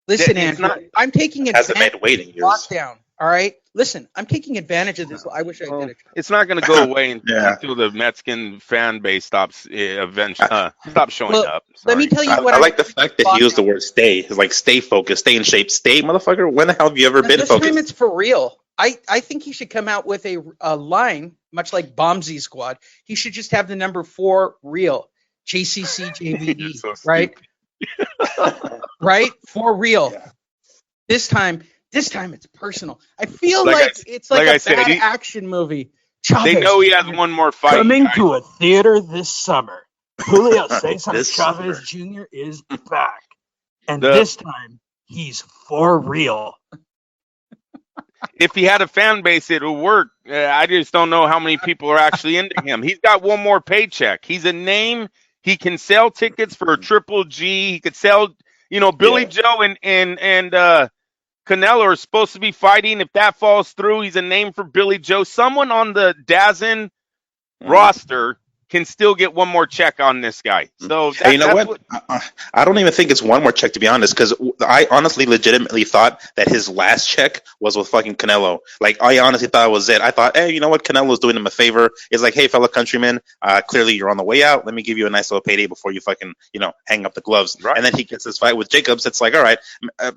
Listen, Andrew, I'm taking hasn't made weight in years. Lockdown. All right. Listen, I'm taking advantage of this. I wish I did it. It's not going to go away until the Mexican fan base stops showing up. Sorry. Let me tell you what I like the fact that he used the word stay. It's like stay focused, stay in shape, stay, motherfucker. When the hell have you ever been focused? This time it's for real. I think he should come out with a line, much like Bombsy Squad. He should just have the number 4 real. JCCJVE, so right? Right? For real. Yeah. This time it's personal. I feel it's like a bad action movie. Chavez, they know he has one more fight. Coming to a theater this summer, Julio Cesar Chavez Jr. is back. And this time, he's for real. If he had a fan base, it would work. I just don't know how many people are actually into him. He's got one more paycheck. He's a name. He can sell tickets for a Triple G. He could sell, Billy Joe and Canelo are supposed to be fighting. If that falls through, he's a name for Billy Joe. Someone on the DAZN roster can still get one more check on this guy. So you know what? I don't even think it's one more check, to be honest, because I honestly legitimately thought that his last check was with fucking Canelo. Like, I honestly thought it was it. I thought, hey, you know what? Canelo's doing him a favor. It's like, hey, fellow countrymen, clearly you're on the way out. Let me give you a nice little payday before you fucking, hang up the gloves. Right. And then he gets this fight with Jacobs. It's like, all right,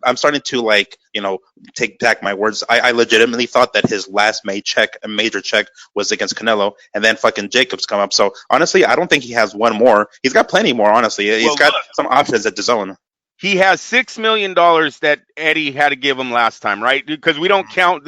I'm starting to take back my words. I legitimately thought that his last major check was against Canelo, and then fucking Jacobs come up. So honestly, I don't think he has one more. He's got plenty more, honestly. He's got some options at the zone. He has $6 million that Eddie had to give him last time, right? Because we don't count.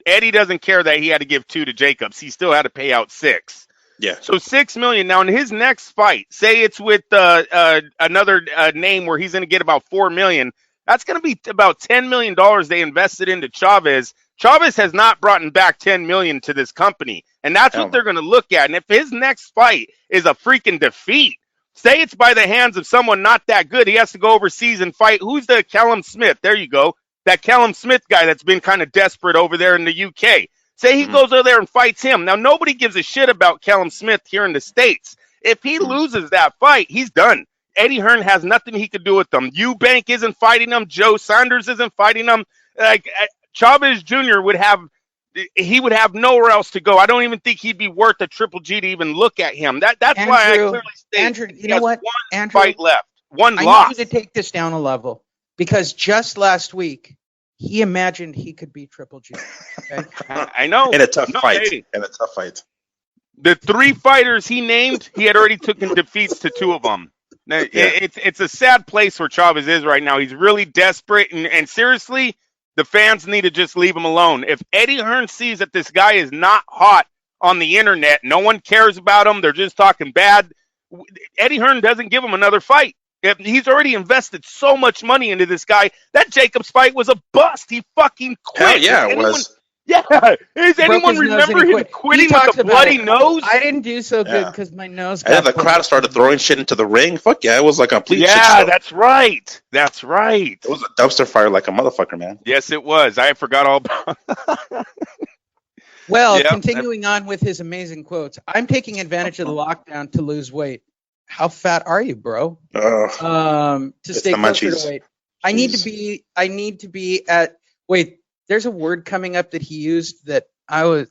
Eddie doesn't care that he had to give 2 to Jacobs. He still had to pay out 6. Yeah. So $6 million. Now in his next fight, say it's with another name where he's going to get about $4 million. That's going to be about $10 million they invested into Chavez. Chavez has not brought back $10 million to this company, and that's what they're going to look at. And if his next fight is a freaking defeat, say it's by the hands of someone not that good, he has to go overseas and fight. Who's the Callum Smith? There you go. That Callum Smith guy that's been kind of desperate over there in the UK. Say he goes over there and fights him. Now, nobody gives a shit about Callum Smith here in the States. If he loses that fight, he's done. Eddie Hearn has nothing he could do with them. Eubank isn't fighting him. Joe Saunders isn't fighting him. Chavez Jr. would have nowhere else to go. I don't even think he'd be worth a Triple G to even look at him. That's Andrew, why I clearly state Andrew, you know what? One fight left. One I loss. need you to take this down a level, because just last week he imagined he could beat Triple G. Okay? I know. In a tough fight. The 3 fighters he named, he had already taken defeats to 2 of them. Now, it's a sad place where Chavez is right now. He's really desperate, and seriously, the fans need to just leave him alone. If Eddie Hearn sees that this guy is not hot on the internet, no one cares about him, they're just talking bad, Eddie Hearn doesn't give him another fight. He's already invested so much money into this guy. That Jacobs fight was a bust. He fucking quit. Hell yeah, it was. Yeah. Does anyone remember him quitting with a bloody nose? I didn't do so good because my nose got the crowd started throwing shit into the ring. Fuck yeah, it was like a complete shit show. Yeah, that's right. That's right. It was a dumpster fire like a motherfucker, man. Yes, it was. I forgot all about Well, continuing on with his amazing quotes, I'm taking advantage of the lockdown to lose weight. How fat are you, bro? To stay closer to weight. I need to be at there's a word coming up that he used that I was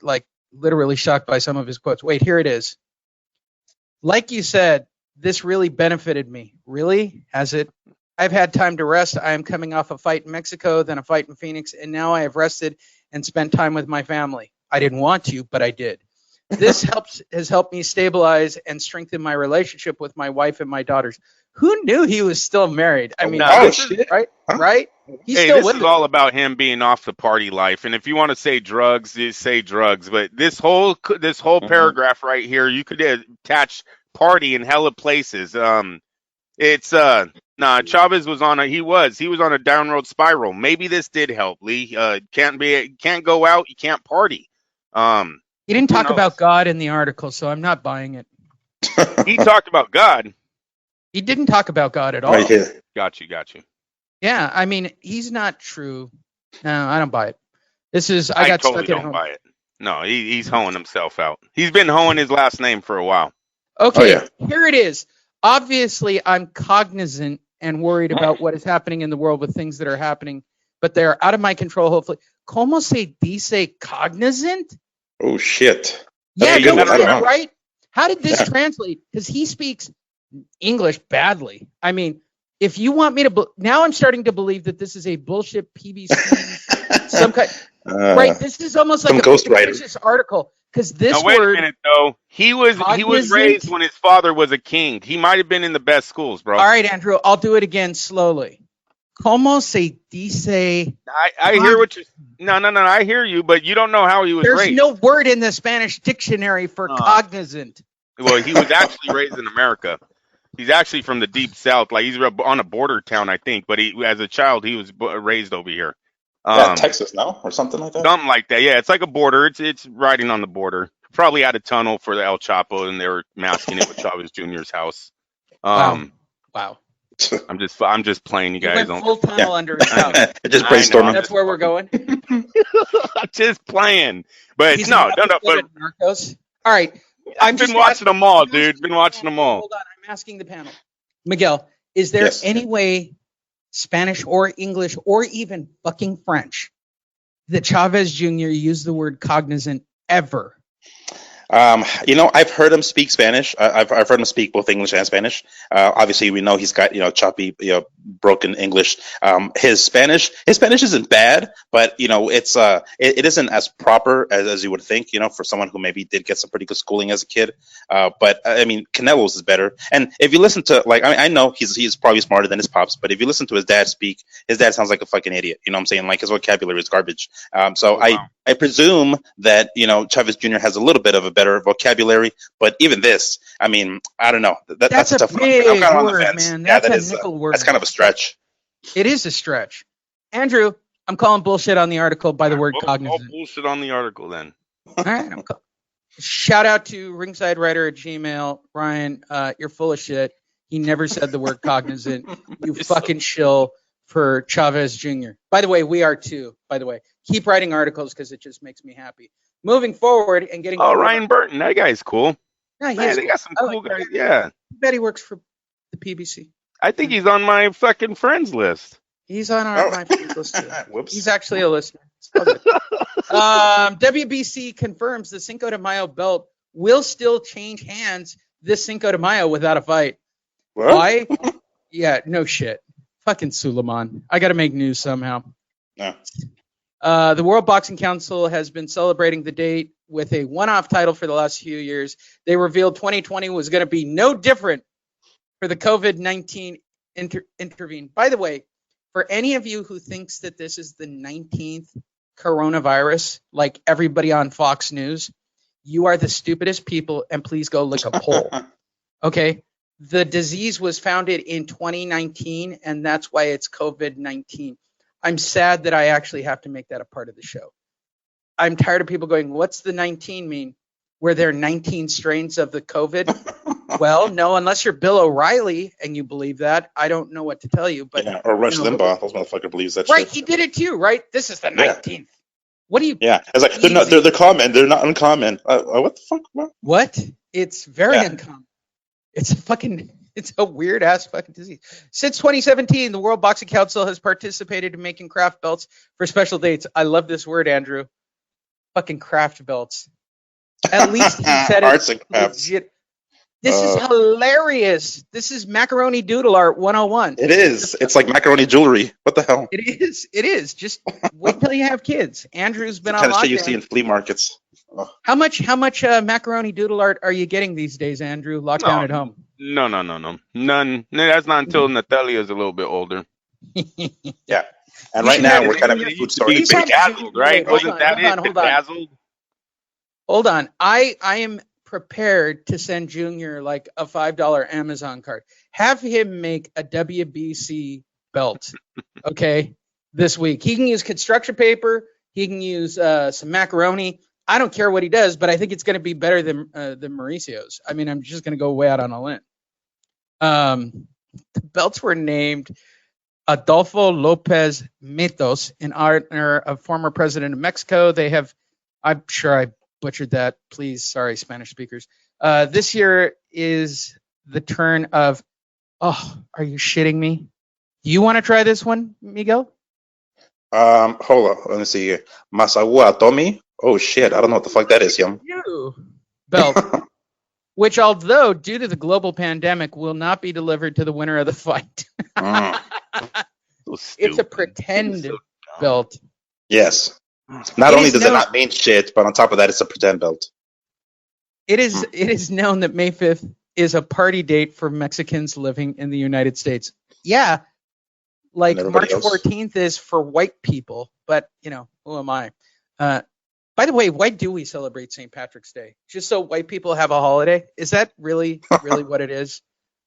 literally shocked by some of his quotes. Wait, here it is. Like you said, this really benefited me. Really? Has it? I've had time to rest. I am coming off a fight in Mexico, then a fight in Phoenix, and now I have rested and spent time with my family. I didn't want to, but I did. This has helped me stabilize and strengthen my relationship with my wife and my daughters. Who knew he was still married? I mean, shit. Right? Huh? Right? He's hey, still this with is it. all about him being off the party life. And if you want to say drugs, you say drugs. But this whole paragraph right here, you could attach party in hella places. Chavez was on a down road spiral. Maybe this did help, Lee. Can't go out, you can't party. He didn't talk about God in the article, so I'm not buying it. He talked about God. He didn't talk about God at all. Right here. Got you. Yeah, I mean, he's not true. No, I don't buy it. I totally don't buy it. No, he's hoeing himself out. He's been hoeing his last name for a while. Okay, Here it is. Obviously, I'm cognizant and worried about what is happening in the world with things that are happening, but they're out of my control, hopefully. ¿Cómo se dice cognizant? Oh, shit. Yeah, right? How did this translate? Because he speaks English badly. I mean, if you want me to... now I'm starting to believe that this is a bullshit PBC, some kind... right, this is almost like a fictitious article. Because this wait word... a minute, though. He was raised when his father was a king. He might have been in the best schools, bro. All right, Andrew, I'll do it again slowly. ¿Cómo se dice... I hear what you... No, I hear you, but you don't know how he was raised. There's no word in the Spanish dictionary for cognizant. Well, he was actually raised in America. He's actually from the deep south. Like, he's on a border town, I think. But as a child, he was raised over here. Texas, no? Or something like that? Something like that. Yeah, it's like a border. It's riding on the border. Probably had a tunnel for the El Chapo, and they were masking it with Chavez Jr.'s house. Wow. I'm just playing, you guys. Went full tunnel under his house. Just brainstorming. That's where we're going. I'm just playing. But He's no. Narcos. All right. I've been watching them all, dude. Been watching them all. Hold on, I'm asking the panel. Miguel, is there any way Spanish or English or even fucking French that Chavez Jr. used the word cognizant ever? I've heard him speak Spanish. I've heard him speak both English and Spanish. Obviously, we know he's got choppy, broken English. His Spanish isn't bad, but it isn't as proper as you would think. For someone who maybe did get some pretty good schooling as a kid. But I mean, Canelo's is better. And if you listen to I know he's probably smarter than his pops, but if you listen to his dad speak, his dad sounds like a fucking idiot. You know what I'm saying? Like his vocabulary is garbage. I presume that Chavez Jr. has a little bit of a better vocabulary, but even this, I mean, I don't know. That's a tough big one. I'm kind of on the word, fence. man. Yeah, That's a nickel word. That's kind of a stretch. It is a stretch. Andrew, I'm calling bullshit on the article by the word cognizant. Bullshit on the article then. All right. Shout out to Ringside Writer at Gmail. Ryan, you're full of shit. He never said the word cognizant. You fucking shill for Chavez Jr. By the way, we are too. By the way, keep writing articles because it just makes me happy. Moving forward and getting. Oh, Ryan Burton, that guy's cool. Yeah, they got some cool guys. Yeah, I bet he works for the PBC. I think he's on my fucking friends list. He's on my friends list too. Whoops. He's actually a listener. WBC confirms the Cinco de Mayo belt will still change hands this Cinco de Mayo without a fight. What? Why? Yeah, no shit. Fucking Sulaiman. I got to make news somehow. Yeah. The World Boxing Council has been celebrating the date with a one-off title for the last few years. They revealed 2020 was going to be no different for the COVID-19 intervene. By the way, for any of you who thinks that this is the 19th coronavirus, like everybody on Fox News, you are the stupidest people, and please go look a poll. Okay? The disease was founded in 2019, and that's why it's COVID-19. I'm sad that I actually have to make that a part of the show. I'm tired of people going, what's the 19 mean? Were there 19 strains of the COVID? Well, no, unless you're Bill O'Reilly and you believe that. I don't know what to tell you. But or Rush Limbaugh. Those motherfucker believes that right, shit. he did it too, right? This is the 19th. Yeah. What do you... Yeah, it's like, they're common. They're not uncommon. What the fuck? What? It's very uncommon. It's a weird ass fucking disease. Since 2017, the World Boxing Council has participated in making craft belts for special dates. I love this word, Andrew. Fucking craft belts. At least he said Arts and crafts. Legit. This is hilarious. This is macaroni doodle art 101. It is. It's like macaroni jewelry. What the hell? It is. It is. Just wait till you have kids. Andrew's been on lockdown. Kind of shit you see in flea markets. Oh. How much macaroni doodle art are you getting these days, Andrew? Lockdown at home? No. None. That's not until Natalia's a little bit older. Yeah. And right now we're kind of in a food store. Bedazzled, right? Wasn't that it? Bedazzled? Hold on. I am prepared to send Junior like a $5 Amazon card. Have him make a WBC belt, okay, this week. He can use construction paper. He can use some macaroni. I don't care what he does, but I think it's going to be better than Mauricio's. I mean, I'm just going to go way out on a limb. The belts were named Adolfo Lopez Metos in honor of former president of Mexico. They have, I'm sure I butchered that. Please, sorry, Spanish speakers. This year is the turn of, are you shitting me? You want to try this one, Miguel? Hold on. Let me see here. Masagua Tommy. Oh shit, I don't know what the fuck that is, Yum. Belt. Which, although due to the global pandemic, will not be delivered to the winner of the fight. It's a pretend belt. Yes. Not only does it not mean shit, but on top of that, it's a pretend belt. It is known that May 5th is a party date for Mexicans living in the United States. Yeah, like March 14th is for white people, but who am I? By the way, why do we celebrate St. Patrick's Day? Just so white people have a holiday? Is that really what it is?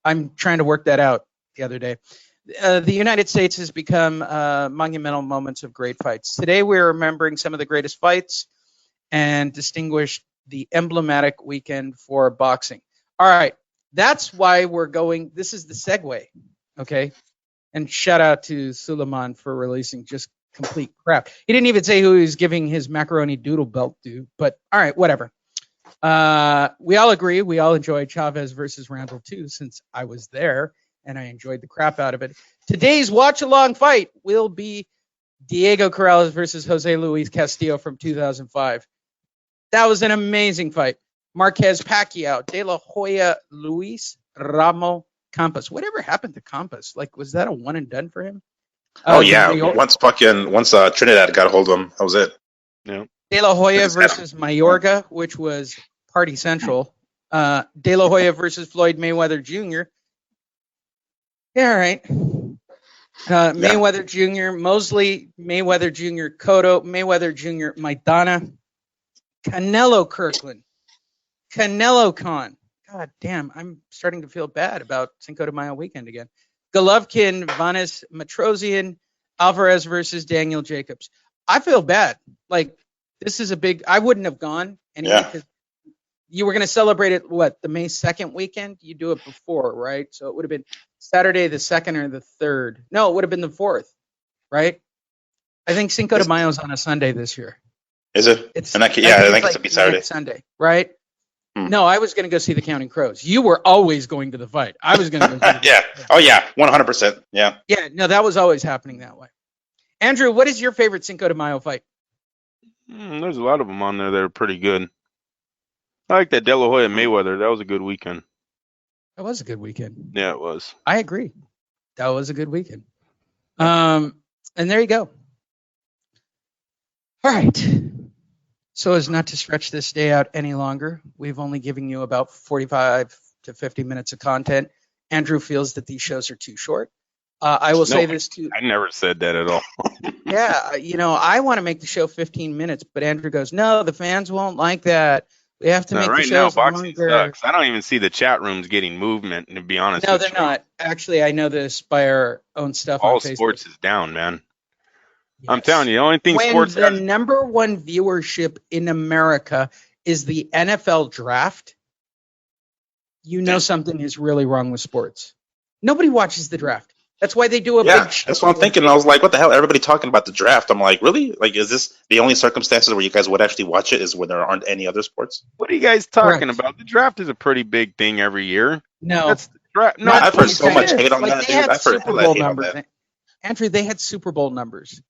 I'm trying to work that out the other day. The United States has become monumental moments of great fights. Today, we're remembering some of the greatest fights and distinguish the emblematic weekend for boxing. All right, that's why we're going. This is the segue, okay? And shout out to Sulaiman for releasing just complete crap. He didn't even say who he was giving his macaroni doodle belt to, but all right, whatever. We all agree. We all enjoyed Chavez versus Randall too, since I was there and I enjoyed the crap out of it. Today's watch-along fight will be Diego Corrales versus Jose Luis Castillo from 2005. That was an amazing fight. Marquez Pacquiao, De La Hoya, Luis Ramo Campos. Whatever happened to Campos? Like, was that a one and done for him? Once Trinidad got a hold of him, that was it. Yeah. De La Hoya versus Mayorga, which was Party Central. De La Hoya versus Floyd Mayweather Jr. Yeah, all right. Mayweather Jr., Mosley, Mayweather Jr., Cotto, Mayweather Jr., Maidana, Canelo Kirkland, Canelo Khan. God damn, I'm starting to feel bad about Cinco de Mayo weekend again. Golovkin, Vanes Matrosian, Alvarez versus Daniel Jacobs. I feel bad. Like, this is a big... I wouldn't have gone anyway, because you were going to celebrate it, the May 2nd weekend? You do it before, right? So it would have been Saturday the 2nd or the 3rd. No, it would have been the 4th, right? I think Cinco de Mayo is on a Sunday this year. Is it? I think it's be Saturday. Sunday, right? No, I was going to go see the Counting Crows. You were always going to the fight. I was going to go see the Yeah. Oh, yeah. 100%. Yeah. Yeah, no, that was always happening that way. Andrew, what is your favorite Cinco de Mayo fight? There's a lot of them on there that are pretty good. I like that De La Hoya Mayweather. That was a good weekend. That was a good weekend. Yeah, it was. I agree. That was a good weekend. And there you go. All right. So as not to stretch this day out any longer, we've only given you about 45 to 50 minutes of content. Andrew feels that these shows are too short. I will say this too. I never said that at all. Yeah, I want to make the show 15 minutes, but Andrew goes, no, the fans won't like that. We have to make the shows boxing longer. Sucks. I don't even see the chat rooms getting movement, to be honest. No, they're not. Actually, I know this by our own stuff all on Facebook. Sports is down, man. Yes. I'm telling you, the only thing when sports the number one viewership in America is the NFL draft, something is really wrong with sports. Nobody watches the draft. That's why they do a big show. That's what I'm thinking. I was like, what the hell? Everybody talking about the draft. I'm like, really? Like, is this the only circumstances where you guys would actually watch it is when there aren't any other sports? What are you guys talking about? The draft is a pretty big thing every year. No. That's the draft. No, I've heard so much hate on like that, they dude. had I've heard Super all that Bowl hate on numbers. that. Andrew, they had Super Bowl numbers.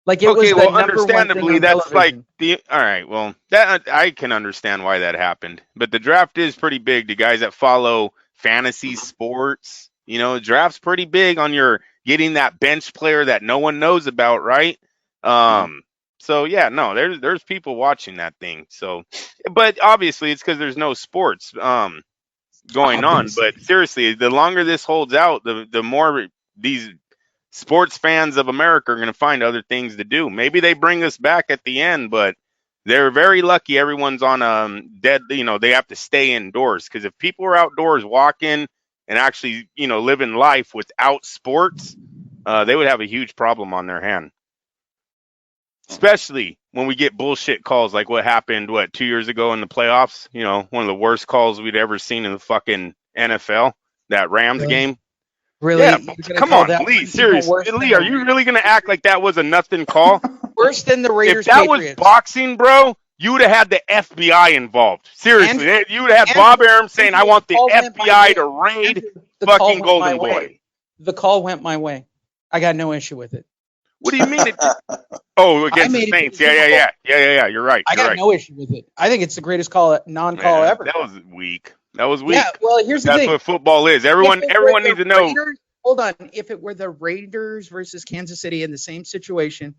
Like it was the number understandably, one thing on that's like television. all right. Well, that I can understand why that happened, but the draft is pretty big. The guys that follow fantasy sports, the draft's pretty big on your getting that bench player that no one knows about, right? So yeah, no, there's people watching that thing. So, but obviously it's because there's no sports going on. But seriously, the longer this holds out, the more these sports fans of America are going to find other things to do. Maybe they bring us back at the end, but they're very lucky. Everyone's on dead. They have to stay indoors, because if people were outdoors walking and actually, living life without sports, they would have a huge problem on their hand. Especially when we get bullshit calls like what happened, 2 years ago in the playoffs? One of the worst calls we'd ever seen in the fucking NFL, that Rams game. Really? Yeah, come on, Lee. Seriously, Lee, are you really going to act like that was a nothing call? Worse than the Raiders. If that was boxing, bro, you would have had the FBI involved. Seriously, you would have had Bob Arum saying, I want the FBI to raid fucking Golden Boy. The call went my way. I got no issue with it. What do you mean? Against the Saints. Yeah. You're right. I got no issue with it. I think it's the greatest non-call ever. That was weak. Yeah, well, here's the thing. That's what football is. Everyone needs to know. Hold on. If it were the Raiders versus Kansas City in the same situation,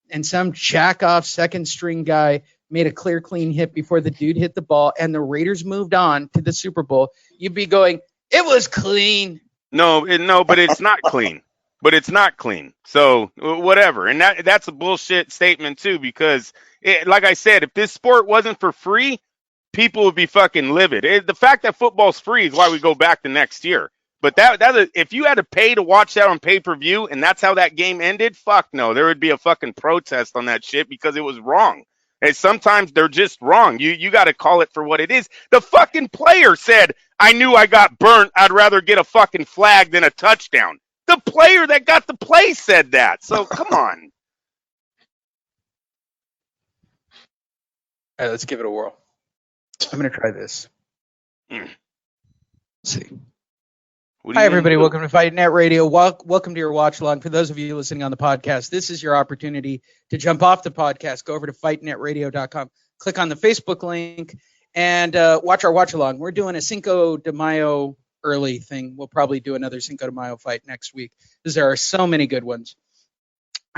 and some jack-off second-string guy made a clear, clean hit before the dude hit the ball, and the Raiders moved on to the Super Bowl, you'd be going, it was clean. No, but it's not clean. But it's not clean. So whatever. And that's a bullshit statement too, because like I said, if this sport wasn't for free, people would be fucking livid. The fact that football's free is why we go back the next year. But if you had to pay to watch that on pay-per-view and that's how that game ended, fuck no. There would be a fucking protest on that shit because it was wrong. And sometimes they're just wrong. You got to call it for what it is. The fucking player said, I knew I got burnt. I'd rather get a fucking flag than a touchdown. The player that got the play said that. So come on. All right, let's give it a whirl. I'm going to try this. Let's see. Hi, everybody. Welcome to Fight Net Radio. Welcome to your watch along. For those of you listening on the podcast, this is your opportunity to jump off the podcast, go over to fightnetradio.com, click on the Facebook link, and watch our watch along. We're doing a Cinco de Mayo early thing. We'll probably do another Cinco de Mayo fight next week because there are so many good ones.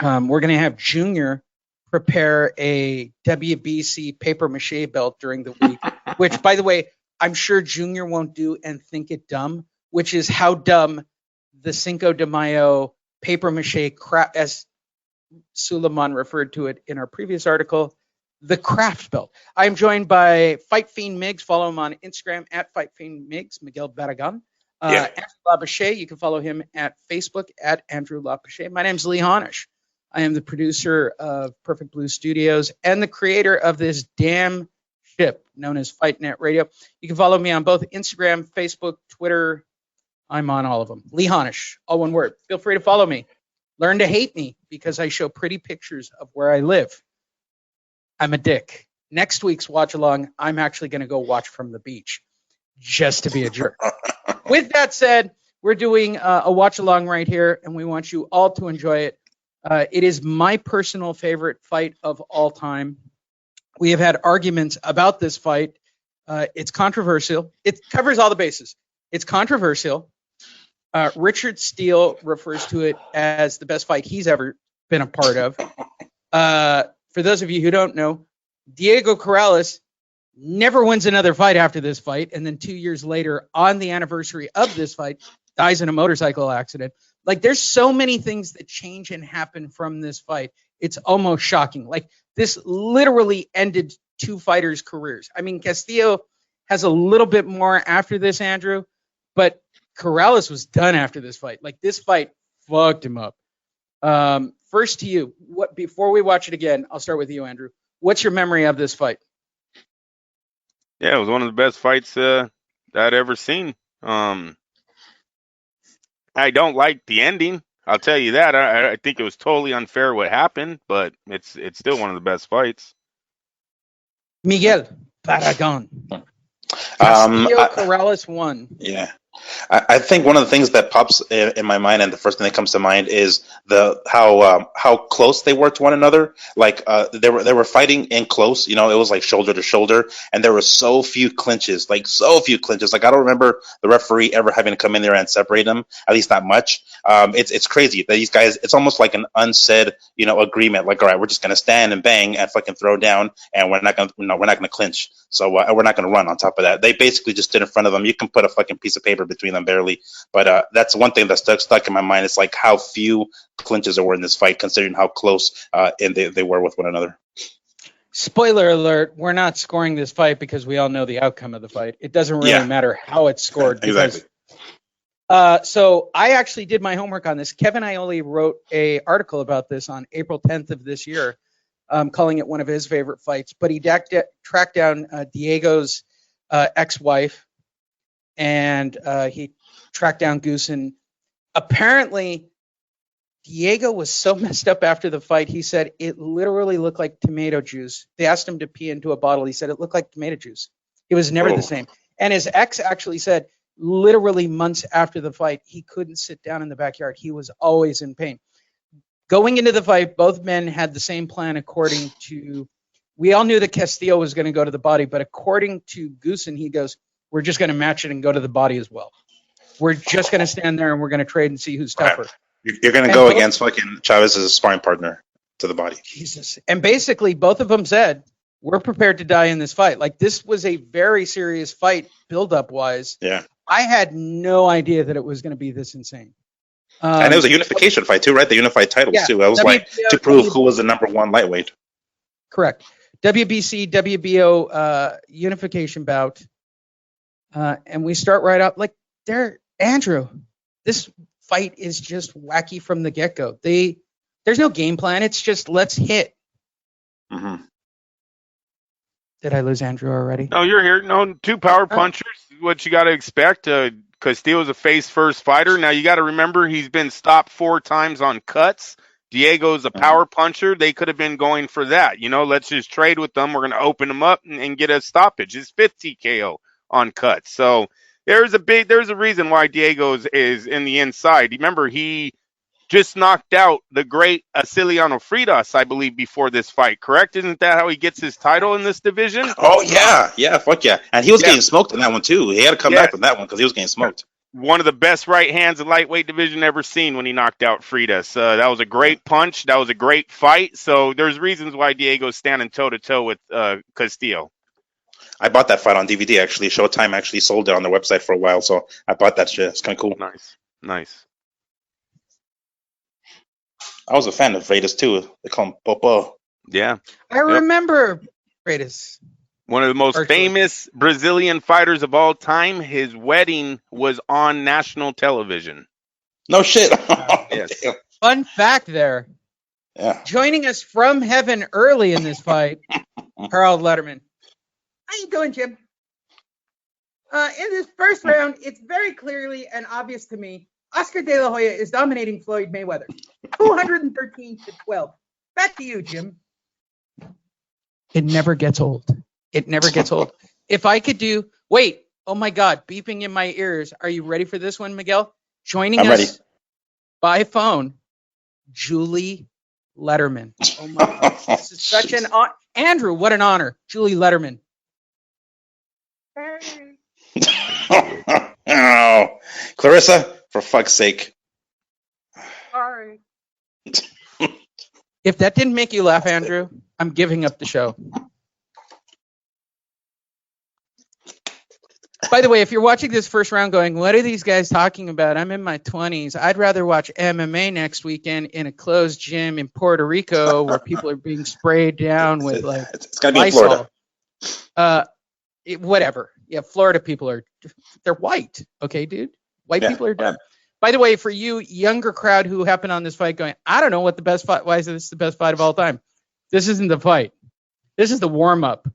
We're going to have Junior prepare a WBC paper mache belt during the week, which, by the way, I'm sure Junior won't do and think it dumb, which is how dumb the Cinco de Mayo paper mache crap, as Sulaiman referred to it in our previous article, the craft belt. I'm joined by Fight Fiend Migs. Follow him on Instagram at Fight Fiend Migs, Miguel Barragan. Andrew Lapache, you can follow him at Facebook at Andrew Lapache. My name's Lee Honish. I am the producer of Perfect Blue Studios and the creator of this damn ship known as Fight Net Radio. You can follow me on both Instagram, Facebook, Twitter. I'm on all of them. Lee Honish, all one word. Feel free to follow me. Learn to hate me because I show pretty pictures of where I live. I'm a dick. Next week's watch along, I'm actually going to go watch from the beach just to be a jerk. With that said, we're doing a watch along right here, and we want you all to enjoy it. It is my personal favorite fight of all time. We have had arguments about this fight. It's controversial. It covers all the bases. It's controversial. Richard Steele refers to it as the best fight he's ever been a part of. For those of you who don't know, Diego Corrales never wins another fight after this fight, and then 2 years later, on the anniversary of this fight, dies in a motorcycle accident. Like, there's so many things that change and happen from this fight. It's almost shocking. Like, this literally ended two fighters' careers. I mean, Castillo has a little bit more after this, Andrew, but Corrales was done after this fight. Like, this fight fucked him up. First to you, before we watch it again, I'll start with you, Andrew. What's your memory of this fight? Yeah, it was one of the best fights that I'd ever seen. I don't like the ending. I'll tell you that. I think it was totally unfair what happened, but it's still one of the best fights. Miguel Barragan. Corrales won. Yeah. I think one of the things that pops in my mind, and the first thing that comes to mind, is how close they were to one another. Like they were fighting in close. You know, it was like shoulder to shoulder, and there were so few clinches. Like I don't remember the referee ever having to come in there and separate them. At least not much. It's crazy that these guys. It's almost like an unsaid, agreement. Like, all right, we're just gonna stand and bang and fucking throw down, and we're not gonna clinch. So we're not gonna run. On top of that, they basically just stood in front of them. You can put a fucking piece of paper between them barely, but that's one thing that stuck in my mind. It's like how few clinches there were in this fight, considering how close and they were with one another. Spoiler alert: we're not scoring this fight because we all know the outcome of the fight. It doesn't really matter how it's scored. Exactly. So I actually did my homework on this. Kevin Ioli wrote an article about this on April 10th of this year, calling it one of his favorite fights. But he tracked down Diego's ex-wife, and he tracked down Goosen. Apparently, Diego was so messed up after the fight, he said it literally looked like tomato juice. They asked him to pee into a bottle. He said it looked like tomato juice. It was never the same. And his ex actually said literally months after the fight, he couldn't sit down in the backyard. He was always in pain. Going into the fight, both men had the same plan according to – we all knew that Castillo was going to go to the body, but according to Goosen, he goes, we're just going to match it and go to the body as well. We're just going to stand there and we're going to trade and see who's tougher. You're going to go against fucking Chavez as a sparring partner to the body. Jesus. And basically, both of them said, we're prepared to die in this fight. Like, this was a very serious fight, build-up wise. Yeah. I had no idea that it was going to be this insane. And it was a unification fight, too, right? The unified titles, too. That was to prove who was the number one lightweight. Correct. WBC, WBO unification bout. And we start right up. Like, Andrew, this fight is just wacky from the get-go. There's no game plan. It's just, let's hit. Mm-hmm. Did I lose Andrew already? No, you're here. No, two power punchers. What you got to expect. Castillo's a face-first fighter. Now, you got to remember he's been stopped 4 times on cuts. Diego's a power puncher. They could have been going for that. Let's just trade with them. We're going to open them up and get a stoppage. His 5th TKO on cuts. So there's a reason why Diego is in the inside. Remember, he just knocked out the great Aciliano Fritas, I believe, before this fight, correct? Isn't that how he gets his title in this division? Oh, yeah. Yeah, fuck yeah. And he was getting smoked in that one, too. He had to come back from that one because he was getting smoked. One of the best right hands in lightweight division ever seen when he knocked out Fritas. That was a great punch. That was a great fight. So there's reasons why Diego's standing toe-to-toe with Castillo. I bought that fight on DVD, actually. Showtime actually sold it on their website for a while, so I bought that shit. It's kind of cool. Nice. I was a fan of Freitas, too. They call him Popo. Yeah. I remember Freitas. One of the most famous Brazilian fighters of all time. His wedding was on national television. No shit. Yes. Fun fact there. Yeah. Joining us from heaven early in this fight, Harold Letterman. How you doing, Jim? In this first round, it's very clearly and obvious to me, Oscar De La Hoya is dominating Floyd Mayweather. 213-12. Back to you, Jim. It never gets old. It never gets old. If I could do... Wait. Oh, my God. Beeping in my ears. Are you ready for this one, Miguel? Joining us by phone, Julie Letterman. Oh, my God. This is such an honor. Andrew, what an honor. Julie Letterman. Oh, Clarissa, for fuck's sake. Sorry. If that didn't make you laugh, Andrew, I'm giving up the show. By the way, if you're watching this first round going, what are these guys talking about? I'm in my 20s. I'd rather watch MMA next weekend in a closed gym in Puerto Rico where people are being sprayed down with like it's gonna be in Florida. Whatever. Yeah, Florida people they're white. Okay, dude? White people are dumb. By the way, for you younger crowd who happen on this fight going, I don't know what the best fight, why is this the best fight of all time? This isn't the fight. This is the warm-up.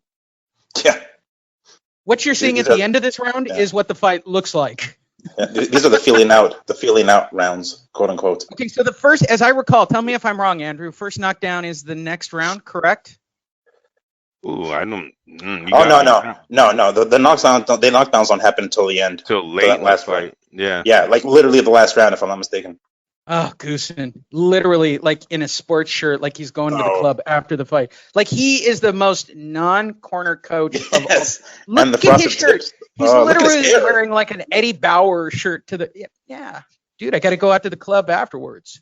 Yeah. What you're seeing at the end of this round is what the fight looks like. Yeah, these are the feeling out rounds, quote unquote. Okay, so the first, as I recall, tell me if I'm wrong, Andrew. First knockdown is the next round, correct? Ooh, I don't. No. The knockdowns don't happen until the end. Till late that last fight. Yeah. Yeah, like literally the last round, if I'm not mistaken. Oh, Goosen. Literally, like in a sports shirt, like he's going to the club after the fight. Like he is the most non-corner coach of all. Look at his shirt. He's literally wearing like an Eddie Bauer shirt to the. Yeah. Dude, I got to go out to the club afterwards.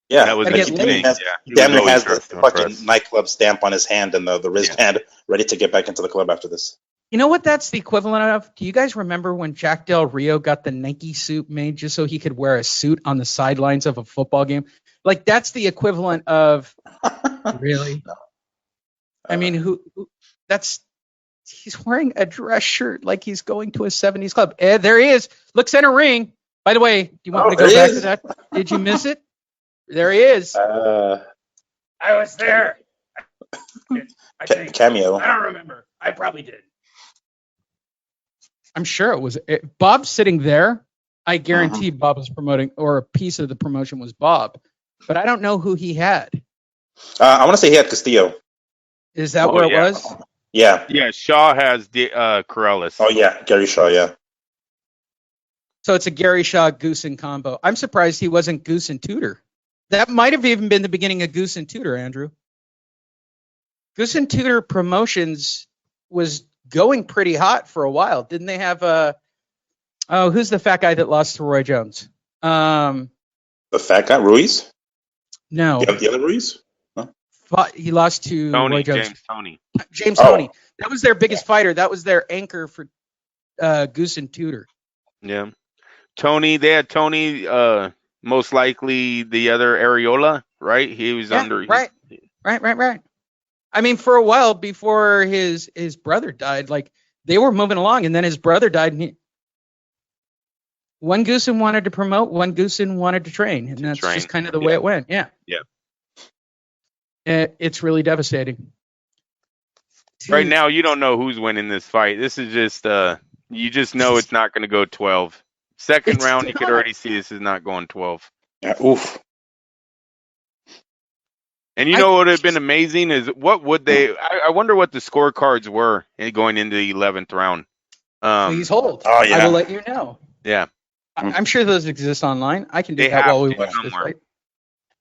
Yeah, that was damn near has the fucking nightclub stamp on his hand and the wristband ready to get back into the club after this. You know what that's the equivalent of? Do you guys remember when Jack Del Rio got the Nike suit made just so he could wear a suit on the sidelines of a football game? Like that's the equivalent of really? I mean, he's wearing a dress shirt like he's going to a 70s club. There he is. Look, center ring. By the way, do you want me to go back to that? Did you miss it? There he is. I was there. I think. Cameo. I don't remember. I probably did. I'm sure it was. Bob's sitting there. I guarantee Bob was promoting, or a piece of the promotion was Bob. But I don't know who he had. I want to say he had Castillo. Is that where it was? Yeah. Yeah, Shaw has Corrales. Oh, yeah, Gary Shaw, yeah. So it's a Gary Shaw Goosen combo. I'm surprised he wasn't Goosen Tudor. That might have even been the beginning of Goosen Tudor, Andrew. Goosen Tudor Promotions was going pretty hot for a while. Didn't they have who's the fat guy that lost to Roy Jones? The fat guy, Ruiz? No. The other Ruiz? Huh? He lost to Roy Jones. James Oh. Toney. That was their biggest fighter. That was their anchor for Goosen Tudor. Yeah. Tony, they had Tony, most likely the other Areola, right? He was under. Right. I mean, for a while before his brother died, like they were moving along, and then his brother died, and one Goosen wanted to promote, one Goosen wanted to train, and that's just kind of the way it went. Yeah. It's really devastating. Right now, you don't know who's winning this fight. This is just you just know it's not going to go 12. Second round, you could already see this is not going 12. Yeah, oof. And you know what would have been amazing is what would they? I wonder what the scorecards were going into the 11th round. Please hold. Oh yeah. I will let you know. Yeah. I'm sure those exist online. I can do that while we watch this fight.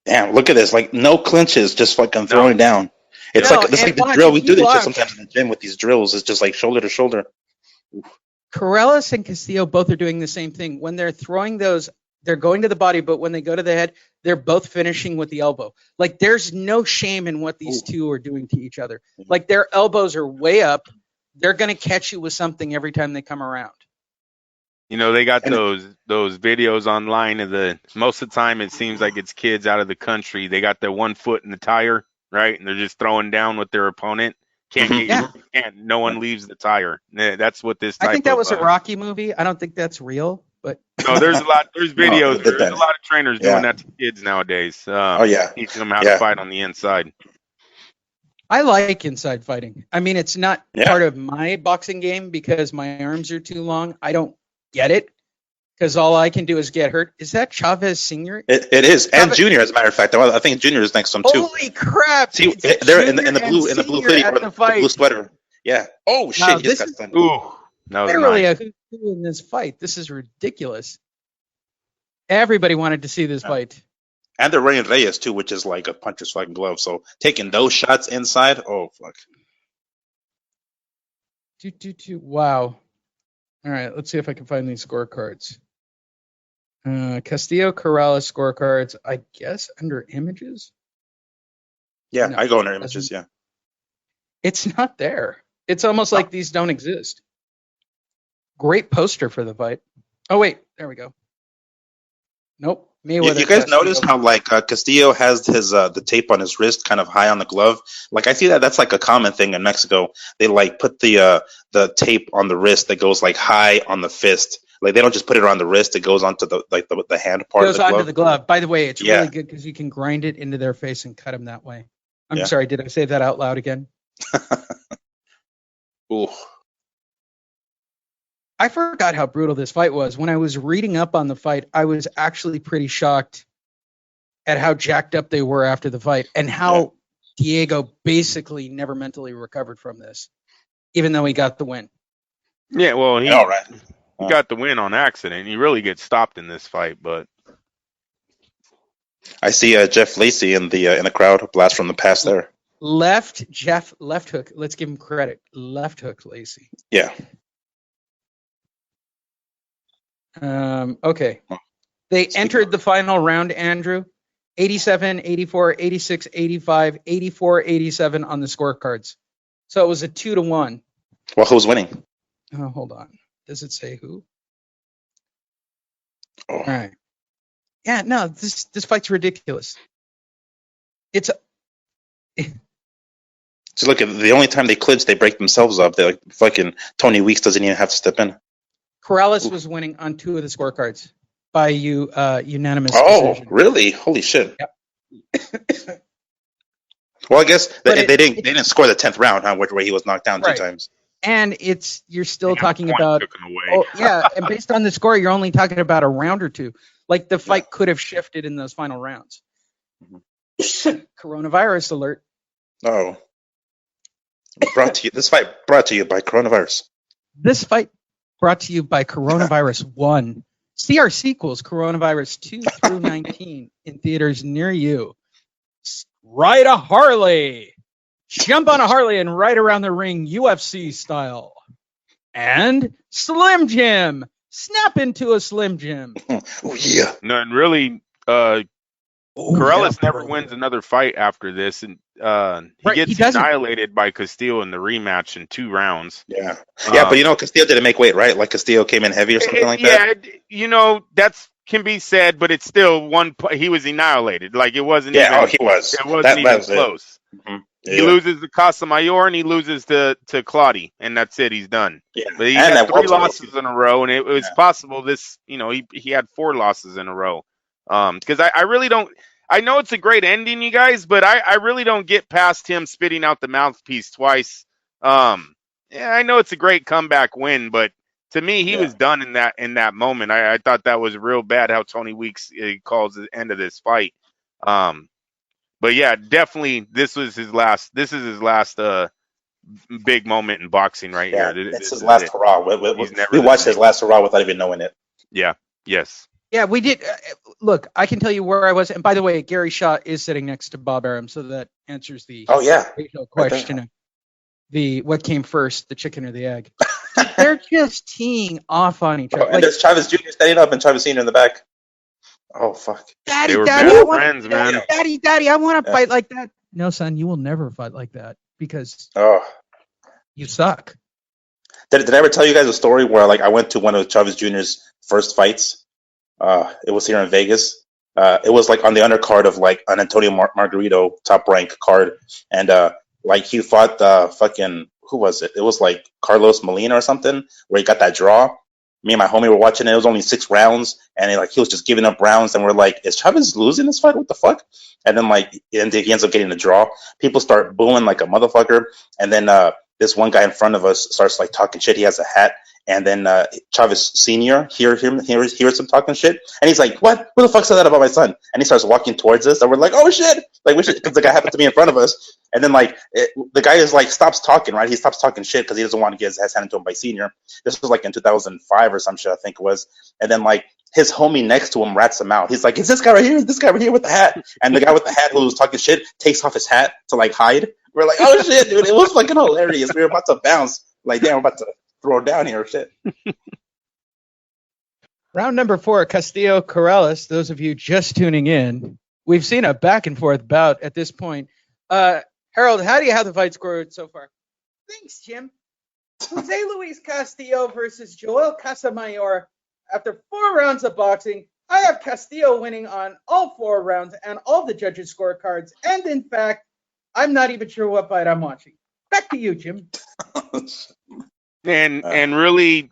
Damn, look at this. Like, no clinches, just fucking throwing down. It's like the drill. We do this shit sometimes in the gym with these drills. It's just like shoulder to shoulder. Corrales and Castillo both are doing the same thing. When they're throwing those, they're going to the body, but when they go to the head, they're both finishing with the elbow. Like, there's no shame in what these two are doing to each other. Like, their elbows are way up. They're going to catch you with something every time they come around. You know, they got those videos online of most of the time it seems like it's kids out of the country. They got their 1 foot in the tire, right? And they're just throwing down with their opponent. No one leaves the tire. That's what this type I think that was a Rocky movie. I don't think that's real, but no, there's videos. There's a lot of trainers doing that to kids nowadays. Teaching them how to fight on the inside. I like inside fighting. I mean, it's not part of my boxing game because my arms are too long. I don't get it because all I can do is get hurt. Is that Chavez Sr.? It is, and Junior, as a matter of fact. I think Junior is next one too. Holy crap! See, they're in the blue hoodie or the blue sweater. Yeah. Oh shit! Wow, he just got stunned. Ooh, that was literally nice. a hoodoo in this fight. This is ridiculous. Everybody wanted to see this fight. And they're wearing Reyes too, which is like a puncher's fucking glove. So taking those shots inside, oh fuck. Wow. All right, let's see if I can find these scorecards. Castillo Corrales scorecards, I guess under images. Yeah, No, I go under images. Yeah, it's not there. It's almost like these don't exist. Great poster for the fight. Oh wait, there we go. Nope. You guys notice how like Castillo has his the tape on his wrist kind of high on the glove? Like I see that's like a common thing in Mexico. They like put the tape on the wrist that goes like high on the fist. Like they don't just put it on the wrist; it goes onto the hand part. Goes of the glove. onto the glove. By the way, it's really good because you can grind it into their face and cut them that way. I'm sorry, did I say that out loud again? Ooh. I forgot how brutal this fight was. When I was reading up on the fight, I was actually pretty shocked at how jacked up they were after the fight and how Diego basically never mentally recovered from this, even though he got the win. Yeah, well, he got the win on accident. He really gets stopped in this fight, but I see Jeff Lacey in the crowd. A blast from the past there. Left hook. Let's give him credit. Left hook Lacey. Yeah. Okay. They entered the final round, Andrew. 87, 84, 86, 85, 84, 87 on the scorecards. So it was a 2-1. Well, who's winning? Oh, hold on. Does it say who? Oh. All right. Yeah, no, this fight's ridiculous. So look, the only time they clinch, they break themselves up. They're like fucking Tony Weeks doesn't even have to step in. Corrales was winning on 2 of the scorecards by unanimous decision. Really? Holy shit! Yep. Well, I guess they didn't score the 10th round, huh? Where he was knocked down 2 times. And you're still talking about and based on the score, you're only talking about a round or 2. Like the fight could have shifted in those final rounds. Coronavirus alert. Oh. This fight brought to you by coronavirus. This fight brought to you by Coronavirus 1. See our sequels, Coronavirus 2 through 19, in theaters near you. Ride a Harley. Jump on a Harley and ride around the ring UFC style. And Slim Jim. Snap into a Slim Jim. Oh, yeah. No, and really, Corrales never wins another fight after this, and he gets annihilated by Castillo in the rematch in 2 rounds. Yeah, but Castillo didn't make weight, right? Like Castillo came in heavy or something like that. Yeah, that can be said, but it's still he was annihilated. Like it wasn't. Yeah, he was. It wasn't even close. Mm-hmm. Yeah. He loses to Casamayor and he loses to Claudio, and that's it. He's done. Yeah, but he had 3 losses in a row, and it was possible this. He had 4 losses in a row. Because I really don't. I know it's a great ending, you guys, but I really don't get past him spitting out the mouthpiece twice. I know it's a great comeback win, but to me, he was done in that moment. I thought that was real bad how Tony Weeks calls the end of this fight. But yeah, definitely this is his last big moment in boxing right here. It's his last hurrah. We watched his last hurrah without even knowing it. Yeah. Yes. Yeah, we did. Look, I can tell you where I was. And by the way, Gary Shaw is sitting next to Bob Arum, so that answers the question of what came first, the chicken or the egg. They're just teeing off on each other. And there's Chavez Jr. standing up and Chavez Sr. in the back. Oh, fuck. Daddy, they were Daddy, best friends, man. Daddy, I want to fight like that. No, son, you will never fight like that because you suck. Did I ever tell you guys a story where I went to one of Chavez Jr.'s first fights? It was here in Vegas. It was on the undercard of an Antonio Margarito top rank card, and he fought fucking who was it? It was Carlos Molina or something, where he got that draw. Me and my homie were watching it. It was only 6 rounds, and he was just giving up rounds, and we're like, "Is Chavez losing this fight? What the fuck?" And then he ends up getting the draw. People start booing like a motherfucker, and then this one guy in front of us starts talking shit. He has a hat. And then Chavez Sr. hears him talking shit, and he's like, "What? Who the fuck said that about my son?" And he starts walking towards us, and we're like, "Oh shit!" Because the guy happened to be in front of us, and then the guy is stops talking, right? He stops talking shit because he doesn't want to get his ass handed to him by Senior. This was in 2005 or some shit, I think it was. And then his homie next to him rats him out. He's like, "Is this guy right here? Is this guy right here with the hat?" And the guy with the hat who was talking shit takes off his hat to hide. We're like, "Oh shit, dude!" It was fucking hilarious. We were about to bounce. Damn, we're about to throw down here, shit. Round number 4, Castillo Corrales. Those of you just tuning in, we've seen a back and forth bout at this point. Harold, how do you have the fight scored so far? Thanks, Jim. Jose Luis Castillo versus Joel Casamayor. After 4 rounds of boxing, I have Castillo winning on all 4 rounds and all the judges' scorecards. And in fact, I'm not even sure what fight I'm watching. Back to you, Jim. And really,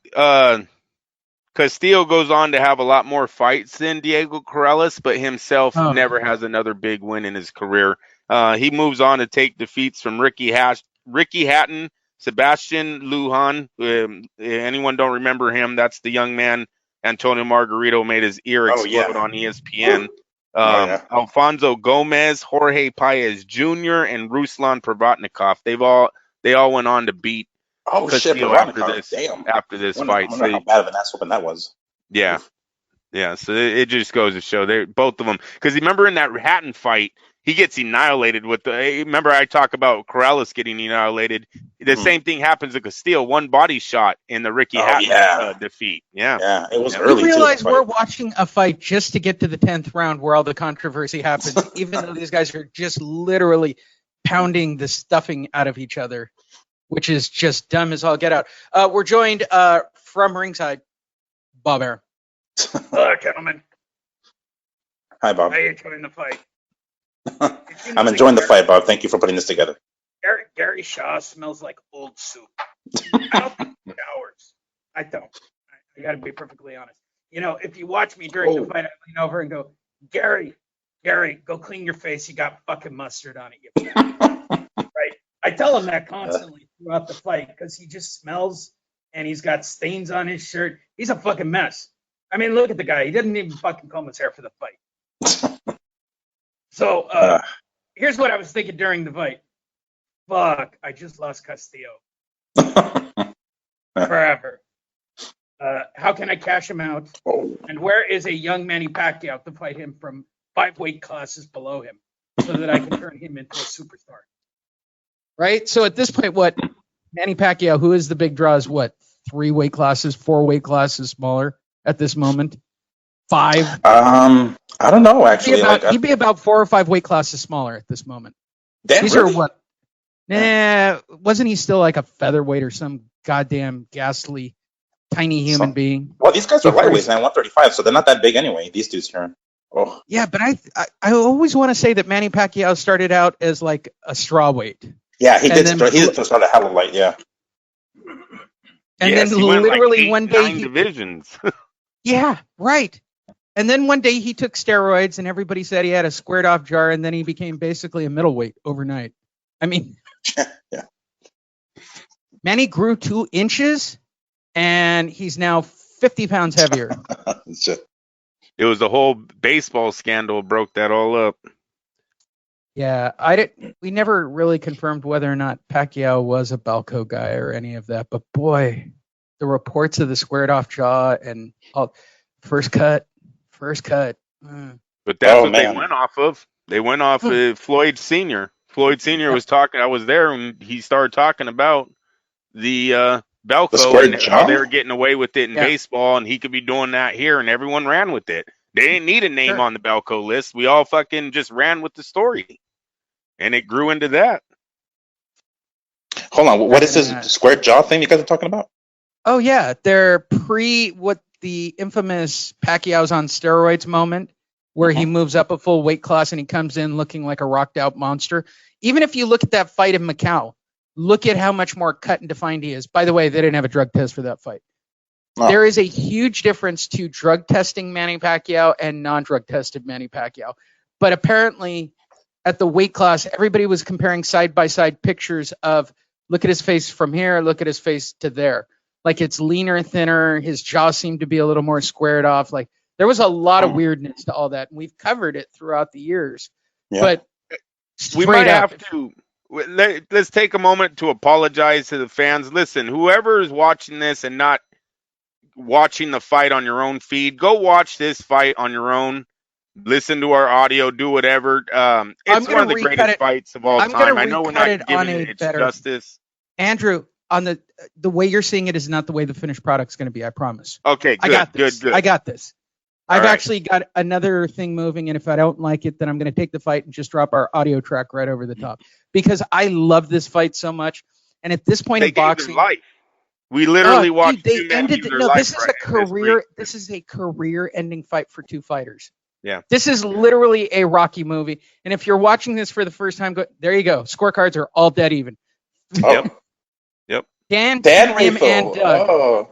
Castillo goes on to have a lot more fights than Diego Corrales, but himself never has another big win in his career. He moves on to take defeats from Ricky Hatton, Sebastian Lujan. Anyone don't remember him? That's the young man Antonio Margarito made his ear explode on ESPN. Alfonso Gomez, Jorge Paez Jr., and Ruslan Provatnikov. They all went on to beat Castillo after this fight. I wonder how bad of an ass whooping that was. Yeah. So it just goes to show they both of them. Because remember in that Hatton fight, he gets annihilated with remember I talk about Corrales getting annihilated. The same thing happens to Castillo. One body shot in the Ricky Hatton defeat. Yeah, it was early. You realize we're watching a fight just to get to the 10th round where all the controversy happens, even though these guys are just literally pounding the stuffing out of each other, which is just dumb as all get out. We're joined from ringside, Bob Arum. Hello, gentlemen. Hi, Bob. How are you enjoying the fight? I'm enjoying the fight, Bob. Thank you for putting this together. Gary Shaw smells like old soup. I don't think he showers. I don't. I got to be perfectly honest. If you watch me during the fight, I lean over and go, Gary, go clean your face. You got fucking mustard on it. You right? I tell him that constantly throughout the fight because he just smells and he's got stains on his shirt. He's a fucking mess. I mean, look at the guy. He didn't even fucking comb his hair for the fight. So here's what I was thinking during the fight. Fuck, I just lost Castillo. Forever. How can I cash him out? And where is a young Manny Pacquiao to fight him from 5 weight classes below him so that I can turn him into a superstar? Right? So at this point, what? Manny Pacquiao, who is the big draw, is what? 3 weight classes, 4 weight classes smaller at this moment? 5? I don't know, actually. He'd be about 4 or 5 weight classes smaller at this moment. These are what? Nah, wasn't he still like a featherweight or some goddamn ghastly tiny human being? Well, these guys are lightweights, man, 135, so they're not that big anyway, these dudes here. Oh. Yeah, but I always want to say that Manny Pacquiao started out as like a straw weight. Yeah, he did start a hell of light, yeah. And then literally one day divisions. Yeah, right. And then one day he took steroids and everybody said he had a squared off jar and then he became basically a middleweight overnight. I mean, yeah. Manny grew 2 inches and he's now 50 pounds heavier. It was the whole baseball scandal broke that all up. Yeah, we never really confirmed whether or not Pacquiao was a Balco guy or any of that. But boy, the reports of the squared off jaw and first cut. But that's what they went off of. They went off of Floyd Sr. Floyd Sr. was talking. I was there when he started talking about the Balco and how they were getting away with it in baseball, and he could be doing that here, and everyone ran with it. They didn't need a name on the Balco list. We all fucking just ran with the story, and it grew into that. Hold on, what is this square jaw thing you guys are talking about? Oh yeah, they're what the infamous Pacquiao's on steroids moment, where he moves up a full weight class and he comes in looking like a rocked out monster. Even if you look at that fight in Macau, look at how much more cut and defined he is. By the way, they didn't have a drug test for that fight. Oh. There is a huge difference to drug testing Manny Pacquiao and non-drug tested Manny Pacquiao. But apparently at the weight class, everybody was comparing side-by-side pictures of look at his face from here, look at his face to there. Like it's leaner, thinner. His jaw seemed to be a little more squared off. Like there was a lot of weirdness to all that. And we've covered it throughout the years. Yeah. But we might have to. Let's take a moment to apologize to the fans. Listen, whoever is watching this and not watching the fight on your own feed, go watch this fight on your own. Listen to our audio, do whatever. It's one of the greatest fights of all time. I know we're not giving it its justice. Andrew, on the way you're seeing it is not the way the finished product's going to be, I promise. Okay, good, I got this. Good. I got this. I've actually got another thing moving, and if I don't like it, then I'm going to take the fight and just drop our audio track right over the top. Because I love this fight so much. And at this point in boxing, life. We literally watched. Dude, they ended. This is a career. This is a career-ending fight for two fighters. Yeah. This is literally a Rocky movie. And if you're watching this for the first time, there you go. Scorecards are all dead even. Yep. Dan Rafo. And Doug.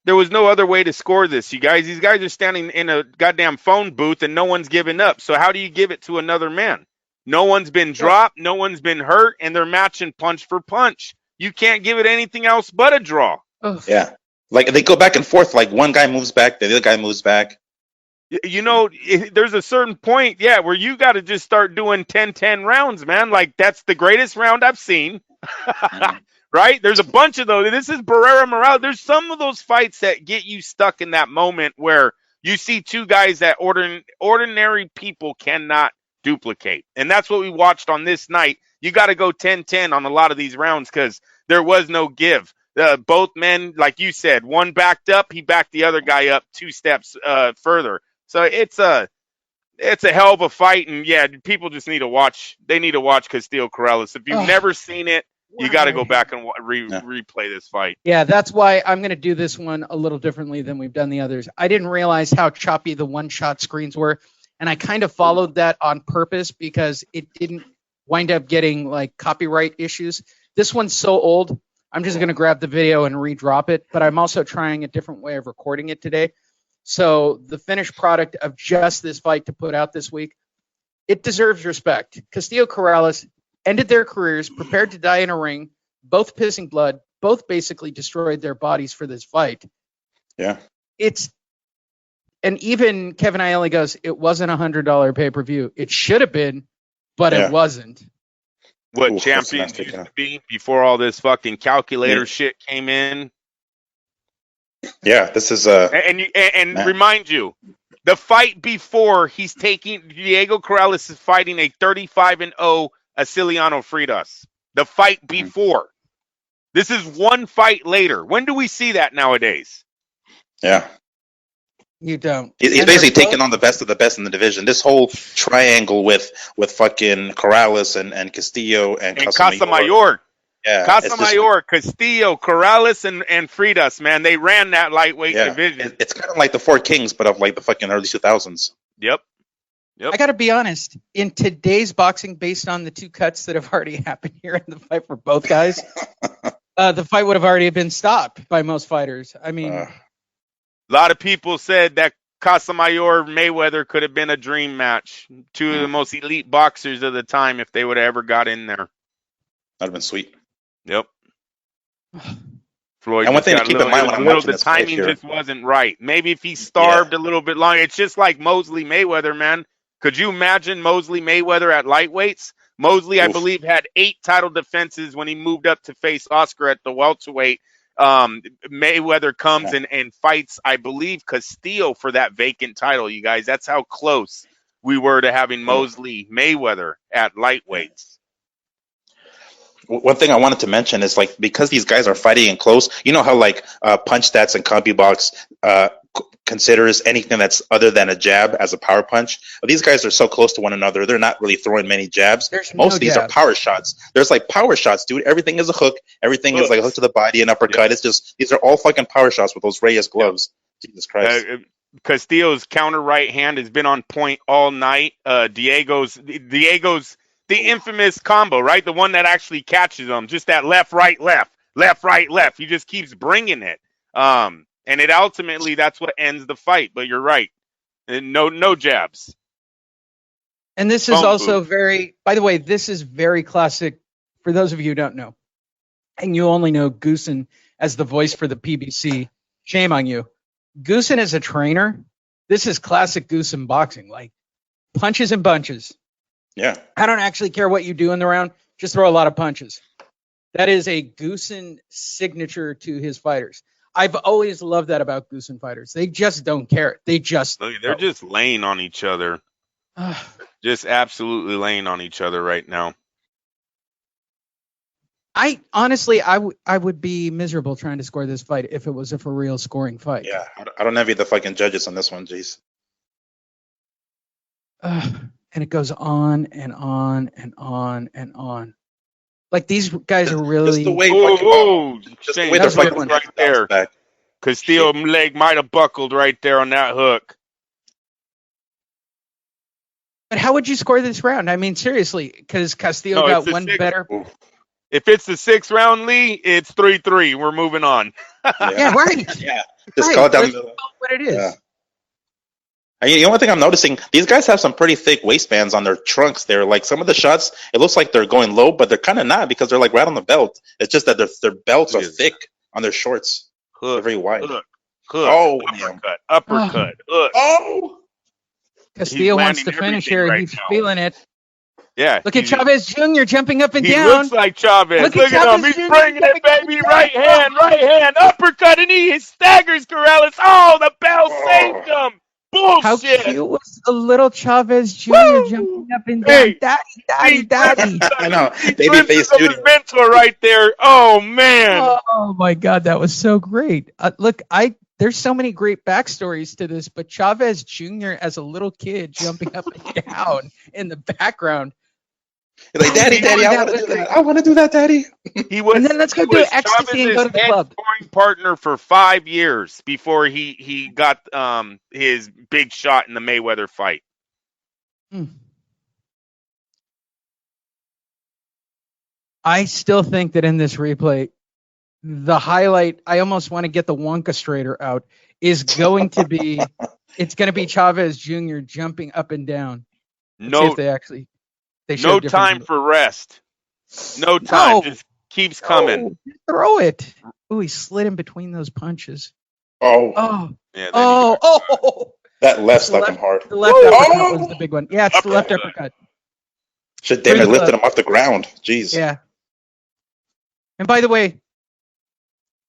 There was no other way to score this, you guys. These guys are standing in a goddamn phone booth and no one's giving up. So how do you give it to another man? No one's been dropped, no one's been hurt, and they're matching punch for punch. You can't give it anything else but a draw. Ugh. Yeah. Like they go back and forth, like one guy moves back, the other guy moves back. You know, there's a certain point, where you got to just start doing 10-10 rounds, man. Like, that's the greatest round I've seen. Right? There's a bunch of those. This is Barrera Morales. There's some of those fights that get you stuck in that moment where you see two guys that ordinary people cannot duplicate. And that's what we watched on this night. You got to go 10-10 on a lot of these rounds because there was no give. Both men, like you said, one backed up, he backed the other guy up 2 steps further. So it's a hell of a fight, and people just need to watch. They need to watch Castillo Corrales. If you've never seen it, you got to go back and replay this fight. Yeah, that's why I'm going to do this one a little differently than we've done the others. I didn't realize how choppy the one-shot screens were, and I kind of followed that on purpose because it didn't wind up getting like copyright issues. This one's so old, I'm just going to grab the video and redrop it, but I'm also trying a different way of recording it today. So the finished product of just this fight to put out this week, it deserves respect. Castillo Corrales ended their careers, prepared to die in a ring, both pissing blood, both basically destroyed their bodies for this fight. Yeah. And even Kevin Aielli goes, it wasn't $100 pay-per-view. It should have been, but it wasn't. What champions used to be before all this fucking calculator shit came in. Yeah, this is remind you, the fight before Diego Corrales is fighting a 35-0 Aciliano Freitas. The fight before. This is one fight later. When do we see that nowadays? Yeah. You don't. He's basically taking on the best of the best in the division. This whole triangle with fucking Corrales and Castillo and Casamayor. Yeah, Casamayor, Castillo, Corrales, and Freitas, man. They ran that lightweight division. It's kind of like the Four Kings, but of like the fucking early 2000s. Yep. I got to be honest. In today's boxing, based on the 2 cuts that have already happened here in the fight for both guys, the fight would have already been stopped by most fighters. I mean, a lot of people said that Casamayor Mayweather could have been a dream match. 2 of the most elite boxers of the time if they would have ever got in there. That'd have been sweet. Yep. Floyd. And one thing to keep in mind when I'm watching this fight, the timing just wasn't right. Maybe if he starved a little bit longer, it's just like Mosley Mayweather, man. Could you imagine Mosley Mayweather at lightweights? Mosley, I believe, had 8 title defenses when he moved up to face Oscar at the welterweight. Mayweather comes and fights, I believe, Castillo for that vacant title, you guys. That's how close we were to having Mosley Mayweather at lightweights. One thing I wanted to mention is, like, because these guys are fighting in close, you know how, like, Punch Stats and CompuBox considers anything that's other than a jab as a power punch. These guys are so close to one another, they're not really throwing many jabs. Most of these are power shots. There's like power shots, dude. Everything is a hook. Everything is like a hook to the body, an uppercut. It's just, these are all fucking power shots with those Reyes gloves. Jesus Christ. Castillo's counter right hand has been on point all night. Diego's the infamous combo, right? The one that actually catches him, just that left, right, left, left, right, left. He just keeps bringing it. And it ultimately, that's what ends the fight. But you're right. And no jabs. And this is also very, by the way, this is very classic for those of you who don't know. And you only know Goosen as the voice for the PBC. Shame on you. Goosen as a trainer, this is classic Goosen boxing, like punches and bunches. Yeah. I don't actually care what you do in the round. Just throw a lot of punches. That is a Goosen signature to his fighters. I've always loved that about Goosen fighters. They just don't care. They're just laying on each other. Just absolutely laying on each other right now. I honestly would be miserable trying to score this fight if it was a for real scoring fight. Yeah, I don't envy the fucking judges on this one, jeez. And it goes on and on and on and on. Like, these guys are really. Just the way, they're fucking right there. Castillo leg might have buckled right there on that hook. But how would you score this round? I mean, seriously, because Castillo got one better. If it's the 6th round, Lee, it's 3-3. We're moving on. Yeah, right. Yeah, just call it down the middle. What it is. Yeah. And you know, one thing I'm noticing, these guys have some pretty thick waistbands on their trunks. They're like, some of the shots, it looks like they're going low, but they're kind of not, because they're like right on the belt. It's just that their belts are thick on their shorts. They're very wide. Hook, uppercut, hook. Oh! Castillo wants to finish here. Right, he's feeling it. Yeah. Look at Chavez Jr. jumping up and he down. He looks like Chavez. Look at him. He's bringing it, baby. Right hand, uppercut, and he staggers Corrales. Oh, the bell saved him. Bullshit. How cute was the little Chavez Jr. jumping up and down? Hey, daddy. I know. Babyface Jr. mentor right there. Oh, man. Oh, my God. That was so great. Look, there's so many great backstories to this, but Chavez Jr. as a little kid jumping up and down in the background. You're like, Daddy, I want to do that. I want to do that, Daddy. And then let's go do ecstasy and go to the club. Sparring partner for 5 years before he got his big shot in the Mayweather fight. I still think that in this replay, the highlight, I almost want to get the Wonka Strader out, is going to be, it's going to be Chavez Jr. jumping up and down. No time for rest. No time. Just keeps coming. Throw it. Oh, he slid in between those punches. Oh. Yeah, that left stuck him hard. The left uppercut was the big one. Yeah, it's the left uppercut. Should damn it lifted him off the ground. Jeez. Yeah. And by the way,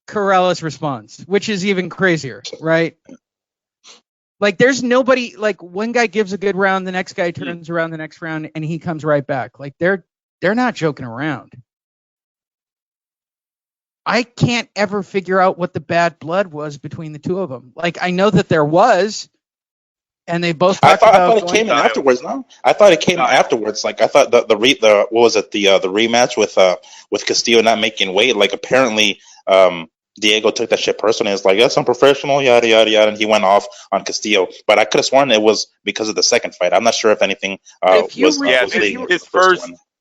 Corrales responds, which is even crazier, right? Like, there's nobody, like, one guy gives a good round, the next guy turns around the next round, and he comes right back. Like, they're not joking around. I can't ever figure out what the bad blood was between the two of them. Like, I know that there was, and they both talked about. I thought it came in afterwards. No, I thought it came afterwards. Like, I thought the what was it, the rematch with Castillo not making weight. Like, apparently, Diego took that shit personally. It's like, that's unprofessional, yada yada yada, and he went off on Castillo. But I could have sworn it was because of the second fight. I'm not sure if anything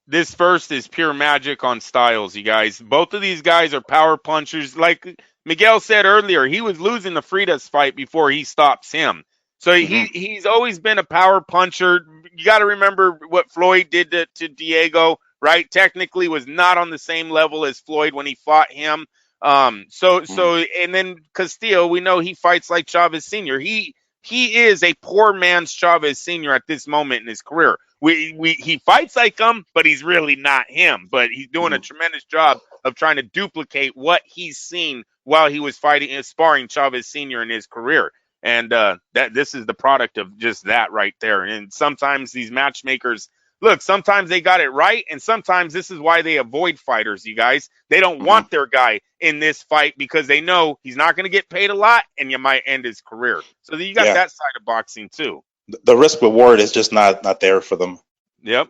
This first is pure magic on styles, you guys. Both of these guys are power punchers. Like Miguel said earlier, he was losing the Freitas fight before he stops him. So he's always been a power puncher. You got to remember what Floyd did to Diego, right? Technically was not on the same level as Floyd when he fought him. And then Castillo, we know he fights like Chavez Sr. He he is a poor man's Chavez Sr. at this moment in his career. He fights like him, but he's really not him. But he's doing a tremendous job of trying to duplicate what he's seen while he was fighting and sparring Chavez Sr. in his career. And that this is the product of just that right there. And sometimes these matchmakers, look, sometimes they got it right, and sometimes this is why they avoid fighters, you guys. They don't want their guy in this fight because they know he's not going to get paid a lot, and you might end his career. So you got that side of boxing, too. The risk reward is just not there for them. Yep.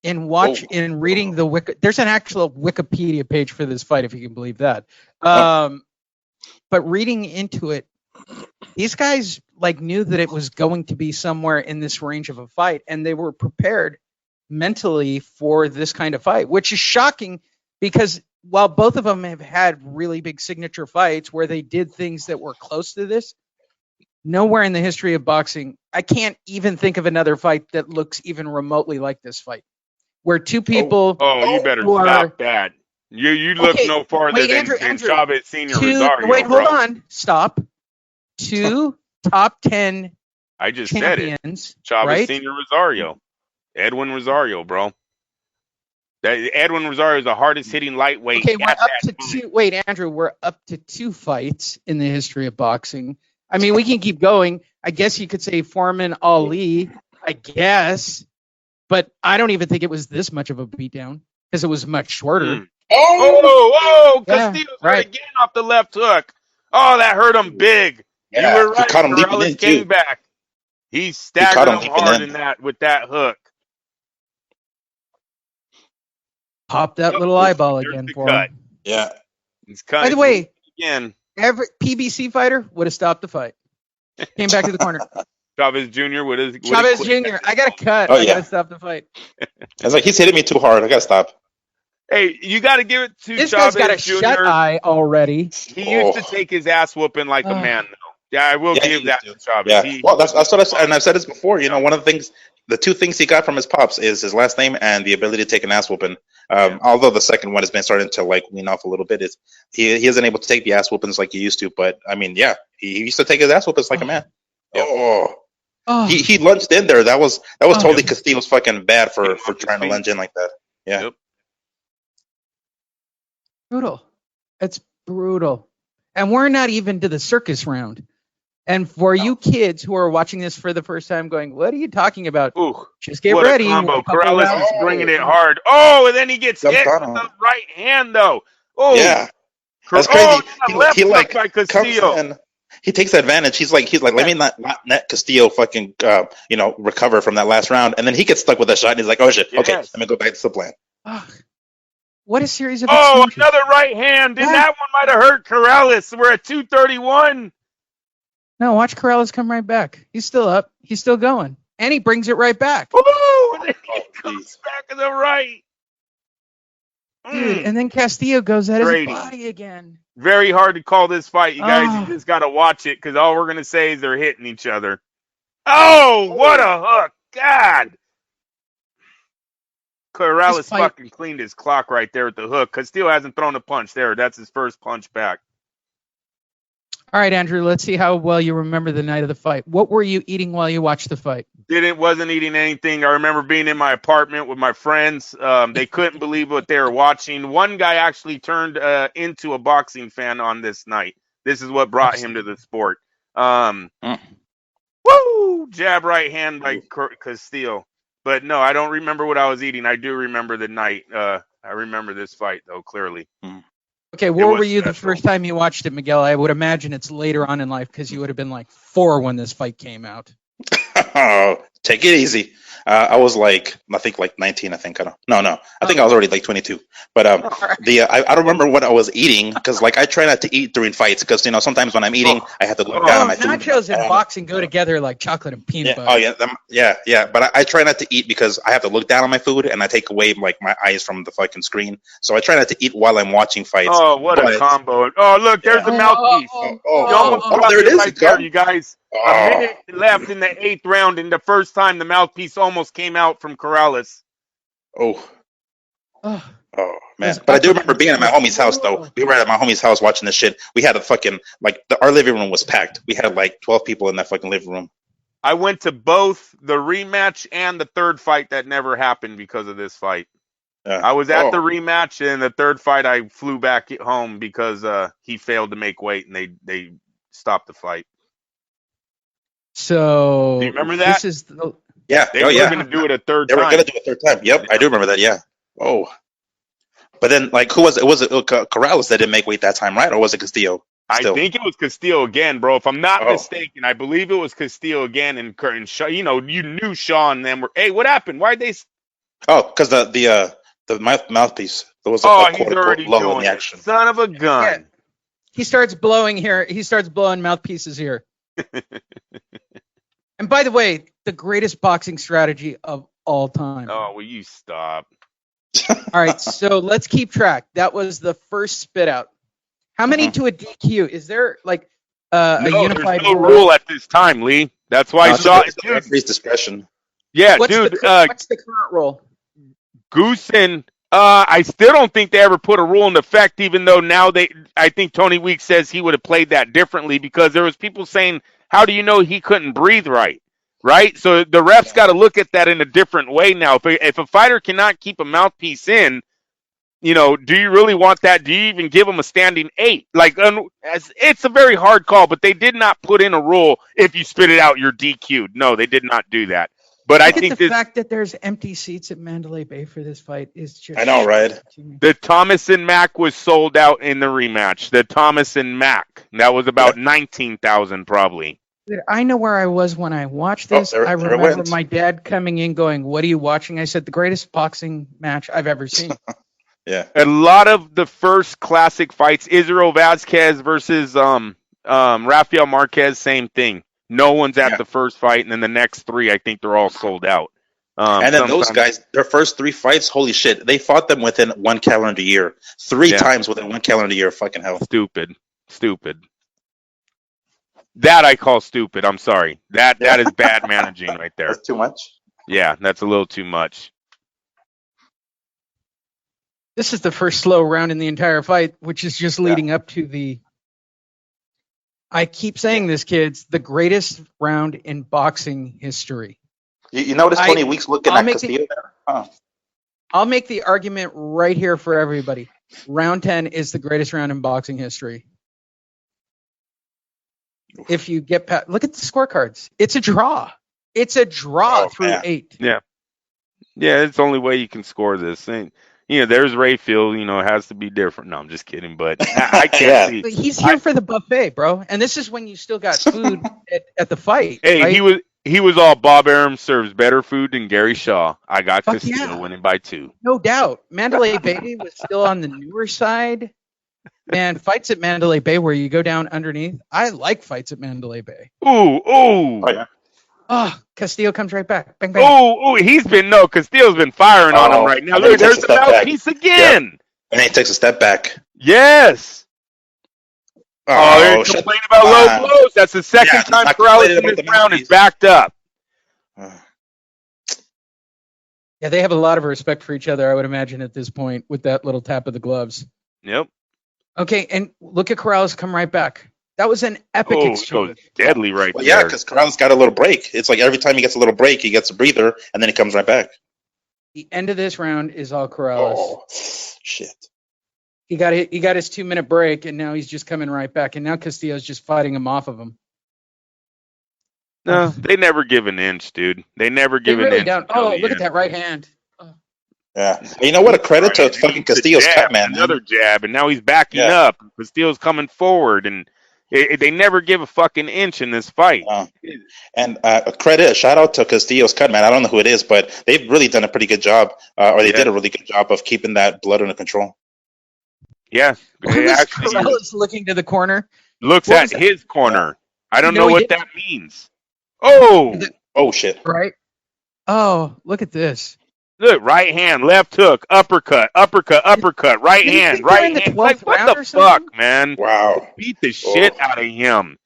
In reading there's an actual Wikipedia page for this fight, if you can believe that. But reading into it, these guys knew that it was going to be somewhere in this range of a fight, and they were prepared mentally for this kind of fight, which is shocking because while both of them have had really big signature fights where they did things that were close to this, nowhere in the history of boxing, I can't even think of another fight that looks even remotely like this fight, where two people. Oh, you better stop that. You look no farther than Chavez Sr. Rosario. Wait, hold on. Stop. Two top 10 I just champions, said it. Chavez right? Sr. Rosario. Edwin Rosario, bro. Edwin Rosario is the hardest hitting lightweight. Okay, we're up to two. Wait, Andrew, we're up to 2 fights in the history of boxing. I mean, we can keep going. I guess you could say Foreman, Ali, I guess. But I don't even think it was this much of a beatdown because it was much shorter. Castillo's hurt again off the left hook. Oh, that hurt him big. Yeah, you were right. He caught him leaping Morales in, came too. back. He staggered him hard in that with that hook. Pop that little eyeball again for him. Yeah. He's By the way, again. Every PBC fighter would have stopped the fight. Came back to the corner. Chavez Jr. Chavez Jr. I got to cut. I got to stop the fight. It's like he's hitting me too hard. I got to stop. Hey, you got to give it to this Chavez guy's got a Jr. shut eye already. He used to take his ass whooping like a man, though. Yeah, I will give that to Chavez. Yeah. Well, that's what I've said, and I've said this before. You know, one of the things, the 2 things he got from his pops is his last name and the ability to take an ass whooping. Although the second one has been starting to wean off a little bit. Is he isn't able to take the ass whoopings like he used to? But I mean, yeah, he used to take his ass whoopings like a man. He lunged in there. That was totally Castillo's fucking bad for trying to lunge in like that. Yeah. Yep. Brutal. It's brutal. And we're not even to the circus round. And for you kids who are watching this for the first time going, what are you talking about? Ooh, just get ready. Corrales is bringing it hard. Oh, and then he gets hit with the right hand, though. Oh, yeah. That's crazy. He by Castillo. Comes in. He takes advantage. He's like, let me not let Castillo fucking, recover from that last round. And then he gets stuck with a shot and he's like, oh shit. Okay, let me go back to the plan. What a series of exchanges. Another right hand. And that one might have hurt Corrales. We're at 231. No, watch Corrales come right back. He's still up. He's still going. And he brings it right back. Ooh, and then he comes back to the right. Dude, and then Castillo goes at his body again. Very hard to call this fight, you guys. You just got to watch it because all we're going to say is they're hitting each other. Oh, what a hook. God. Corrales fucking cleaned his clock right there with the hook. Castillo hasn't thrown a punch there. That's his first punch back. All right, Andrew, let's see how well you remember the night of the fight. What were you eating while you watched the fight? Wasn't eating anything. I remember being in my apartment with my friends. They couldn't believe what they were watching. One guy actually turned into a boxing fan on this night. This is what brought him to the sport. Woo! Jab right hand by Castillo. But no, I don't remember what I was eating. I do remember the night. I remember this fight, though, clearly. Okay, where were you the first time you watched it, Miguel? I would imagine it's later on in life because you would have been like 4 when this fight came out. Oh, take it easy. I was I think 19. I think I think I was already 22. But I don't remember what I was eating because I try not to eat during fights because sometimes when I'm eating I have to look down at my food. Nachos and boxing go together like chocolate and peanut butter. Oh yeah. But I try not to eat because I have to look down on my food and I take away my eyes from the fucking screen. So I try not to eat while I'm watching fights. Oh, what a combo! Oh, look, there's the mouthpiece. There it is, right there, you guys. A minute left in the 8th round, and the first time the mouthpiece almost came out from Corrales. Oh. Oh man! But I do remember being at my homie's house though. We were at my homie's house watching this shit. We had a fucking our living room was packed. We had like 12 people in that fucking living room. I went to both the rematch and the third fight that never happened because of this fight. I was at the rematch, and the third fight I flew back home because he failed to make weight, and they stopped the fight. So do you remember that? This is the... Yeah. They were going to do it a third time. They were going to do it a third time. Yep, I do remember that. Yeah. Oh. But then, who was it? Was it Corrales that didn't make weight that time, right? Or was it Castillo? Still? I think it was Castillo again, bro. If I'm not mistaken, I believe it was Castillo again. And Shaw, you knew Shaw and them were. Hey, what happened? Why'd they? Oh, because the mouthpiece. There was he's already doing in the action. Son of a gun. Yeah. He starts blowing here. He starts blowing mouthpieces here. And by the way, the greatest boxing strategy of all time. Oh, will you stop? All right, so let's keep track. That was the first spit out. How many to a DQ? Is there a unified rule at this time, Lee? That's why Shaw. Referee's discretion. Yeah, what's dude. What's the current rule? Goosen. I still don't think they ever put a rule in effect, even though now I think Tony Weeks says he would have played that differently because there was people saying, how do you know he couldn't breathe right? Right? So the refs got to look at that in a different way now. If a fighter cannot keep a mouthpiece in, do you really want that? Do you even give him a standing 8? It's a very hard call, but they did not put in a rule if you spit it out, you're DQ'd. No, they did not do that. But I think the fact that there's empty seats at Mandalay Bay for this fight is just. I know, right? The Thomas and Mack was sold out in the rematch. The Thomas and Mack, that was about 19,000 probably. I know where I was when I watched this. I remember my dad coming in going, "What are you watching?" I said, "The greatest boxing match I've ever seen." Yeah. A lot of the first classic fights, Israel Vazquez versus Rafael Marquez, same thing. No one's at the first fight, and then the next 3, I think they're all sold out. And then those guys, their first 3 fights, holy shit, they fought them within 1 calendar year. 3 times within 1 calendar year, fucking hell. Stupid. That I call stupid. I'm sorry. That is bad managing right there. That's too much? Yeah, that's a little too much. This is the first slow round in the entire fight, which is just leading up to the... I keep saying this, kids, the greatest round in boxing history. You notice Tony Weeks looking at Castillo there? Huh. I'll make the argument right here for everybody. Round 10 is the greatest round in boxing history. If you get past, look at the scorecards. It's a draw. It's a draw through 8. Yeah. Yeah, it's the only way you can score this thing. There's Rayfield, it has to be different. No, I'm just kidding, but I can't see. But he's here for the buffet, bro. And this is when you still got food at the fight. Hey, right? he was all Bob Arum serves better food than Gary Shaw. I got Castillo winning by 2. No doubt. Mandalay Bay was still on the newer side. Man, fights at Mandalay Bay where you go down underneath. I like fights at Mandalay Bay. Ooh. Oh, yeah. Oh, Castillo comes right back. Bang, bang. Oh, Castillo's been firing on him right now. Look, there's the mouthpiece again. Yep. And then he takes a step back. Yes. They're complaining about low blows. That's the second time Corrales in this round is backed up. Yeah, they have a lot of respect for each other, I would imagine, at this point with that little tap of the gloves. Yep. Okay, and look at Corrales come right back. That was an epic exchange. Deadly right there. Yeah, because Corrales got a little break. It's like every time he gets a little break, he gets a breather, and then he comes right back. The end of this round is all Corrales. Oh, shit. He got his 2-minute break, and now he's just coming right back. And now Castillo's just fighting him off of him. No, they never give an inch, dude. They never give an inch. Don't. Oh, look at that right hand. Oh. Yeah. And you know what? A credit to fucking Castillo's cut, man. Another jab, and now he's backing up. Castillo's coming forward, and they never give a fucking inch in this fight. And a shout out to Castillo's cut, man. I don't know who it is, but they've really done a pretty good job, or they did a really good job of keeping that blood under control. Yeah. Corrales looking to the corner. Looks at his corner. I don't know what that means. Oh, shit. Right? Oh, look at this. Look, right hand, left hook, uppercut, right hand. Like, what the fuck, man? Wow. Beat the shit out of him.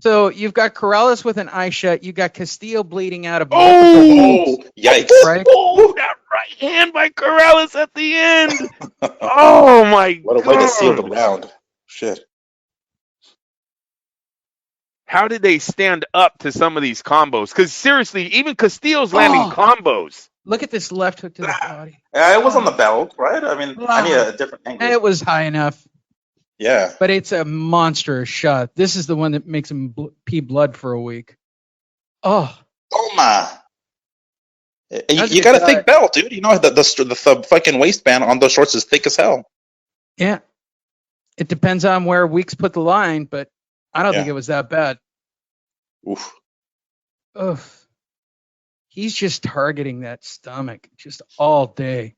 So you've got Corrales with an eye shut. You got Castillo bleeding out of. Oh, yikes! Right? Oh, that right hand by Corrales at the end. Oh my God! What a way to seal the round. Shit. How did they stand up to some of these combos? Because seriously, even Castillo's landing combos. Look at this left hook to the body. Yeah, it was on the belt, right? I mean, I need a different angle. It was high enough. Yeah. But it's a monstrous shot. This is the one that makes him pee blood for a week. Oh my. You got a thick belt, dude. You know the fucking waistband on those shorts is thick as hell. Yeah. It depends on where Weeks put the line, but I don't think it was that bad. Oof. Oof. He's just targeting that stomach just all day.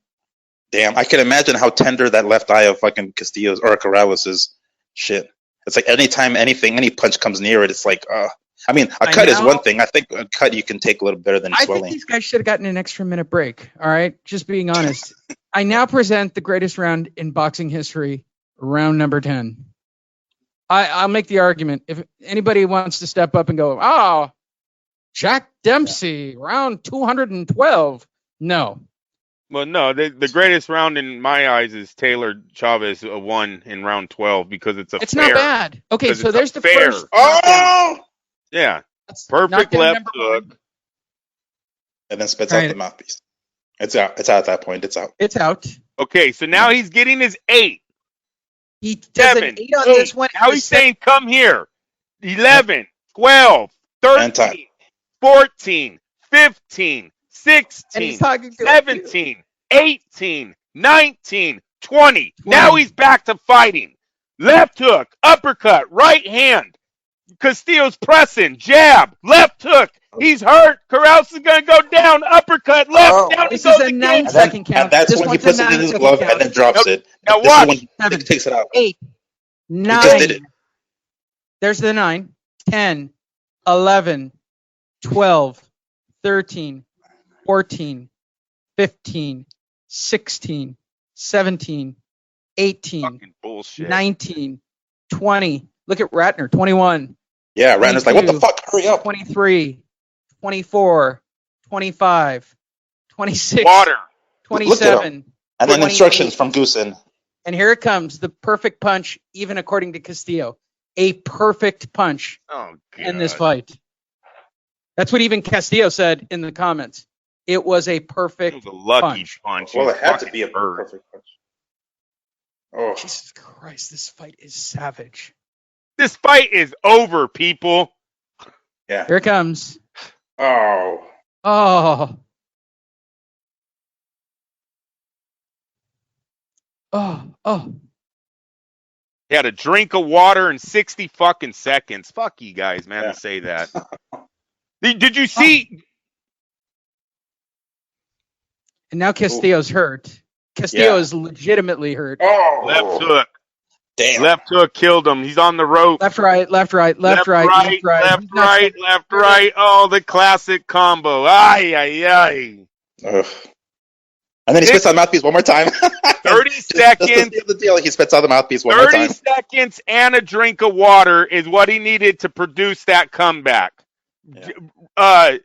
Damn, I can imagine how tender that left eye of fucking Castillo's or Corrales is. Shit. It's like anytime any punch comes near it, it's like, I mean, a cut is one thing. I think a cut you can take a little better than swelling. I think these guys should have gotten an extra minute break. All right, just being honest. I now present the greatest round in boxing history, round number 10. I'll make the argument. If anybody wants to step up and go, Jack Dempsey, round 212. No. Well, no, the greatest round in my eyes is Taylor Chavez won in round 12 because it's It's not bad. Okay, so there's the fair. first. Yeah. Perfect left hook. And then spits out the mouthpiece. It's out. It's out at that point. It's out. It's out. Okay, so now he's getting his 8. He does an 8 on this one. Now he's saying, come here. 11, 12, 13, 14, 15, 16, 17, 18, 19, 20. Now he's back to fighting. Left hook, uppercut, right hand. Castillo's pressing, jab, left hook. He's hurt. Corrales is going to go down, uppercut, left, down. This is a 9-second count. And that's when he puts it in his glove and then drops it. Now this watch. is when he takes it out. 8, 9. He just did it. There's the 9, 10, 11, 12, 13, 14, 15, 16, 17, 18, 19, 20. Look at Ratner, 21. Yeah, Ratner's like, what the fuck? Hurry up. 23, 24, 25, 26, Water. 27. And then instructions from Goosen. And here it comes, the perfect punch, even according to Castillo. A perfect punch in this fight. That's what even Castillo said in the comments. It was a perfect lucky punch. Well, it had to be a perfect punch. Oh, Jesus Christ, this fight is savage. This fight is over, people. Yeah. Here it comes. Oh. Oh. Oh. He had a drink of water in 60 fucking seconds. Fuck you guys, man, to say that. Did you see? And now Castillo's hurt. Castillo is legitimately hurt. Oh. Left hook. Damn. Left hook killed him. He's on the rope. Left, right. Left, right. Oh, the classic combo. Ay. Ugh. And then he spits out the mouthpiece one more time. 30 seconds. That's the deal. He spits out the mouthpiece one more time. 30 seconds and a drink of water is what he needed to produce that comeback. Yeah.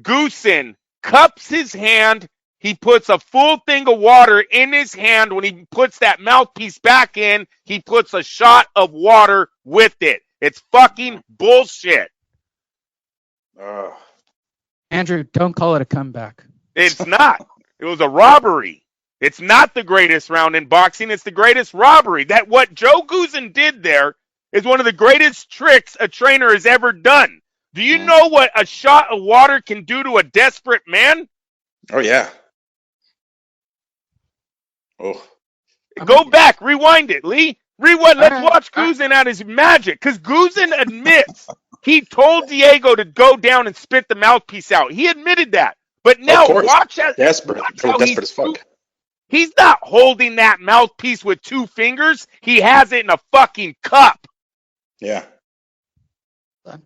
Goosen cups his hand. He puts a full thing of water in his hand. When he puts that mouthpiece back in, he puts a shot of water with it. It's fucking bullshit. Andrew, don't call it a comeback. It's not. It was a robbery. It's not the greatest round in boxing. It's the greatest robbery. That what Joe Goosen did there is one of the greatest tricks a trainer has ever done. Do you know what a shot of water can do to a desperate man? Oh, yeah. Oh. Go back. Rewind it, Lee. Rewind. Let's watch Goosen at his magic. Because Goosen admits he told Diego to go down and spit the mouthpiece out. He admitted that. But now watch how desperate as fuck. He's not holding that mouthpiece with 2 fingers. He has it in a fucking cup. Yeah. Why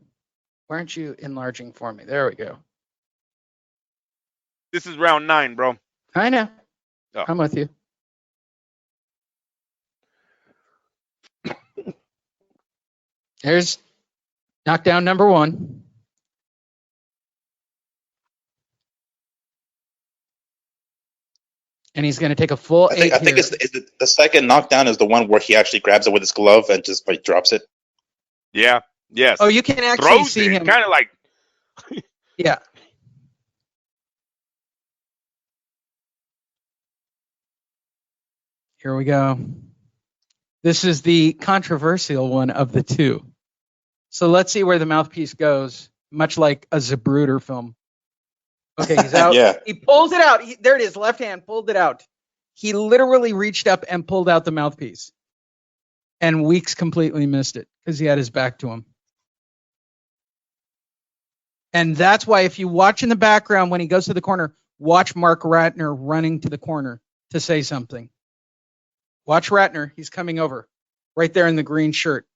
aren't you enlarging for me? There we go. This is round 9, bro. I know. Oh. I'm with you. Here's knockdown number 1. And he's going to take a full I think it's the second knockdown is the one where he actually grabs it with his glove and just like drops it. Yeah. Yes. Oh, you can actually Throws see him. kind of like. Yeah. Here we go. This is the controversial one of the two. So let's see where the mouthpiece goes, much like a Zapruder film. Okay, he's out. Yeah. He pulls it out. There it is. Left hand pulled it out. He literally reached up and pulled out the mouthpiece. And Weeks completely missed it because he had his back to him. And that's why if you watch in the background when he goes to the corner, watch Mark Ratner running to the corner to say something. Watch Ratner. He's coming over right there in the green shirt.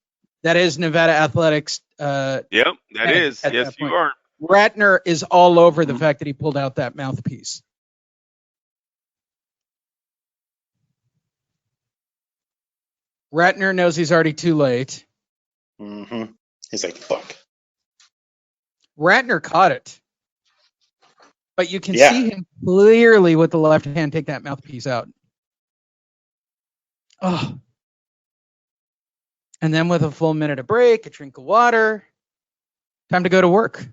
That is Nevada Athletics. Yep, that is. Yes, you are. Ratner is all over the fact that he pulled out that mouthpiece. Ratner knows he's already too late. Mm-hmm. He's like, fuck. Ratner caught it. But you can see him clearly with the left hand take that mouthpiece out. Oh. And then with a full minute of break, a drink of water, time to go to work.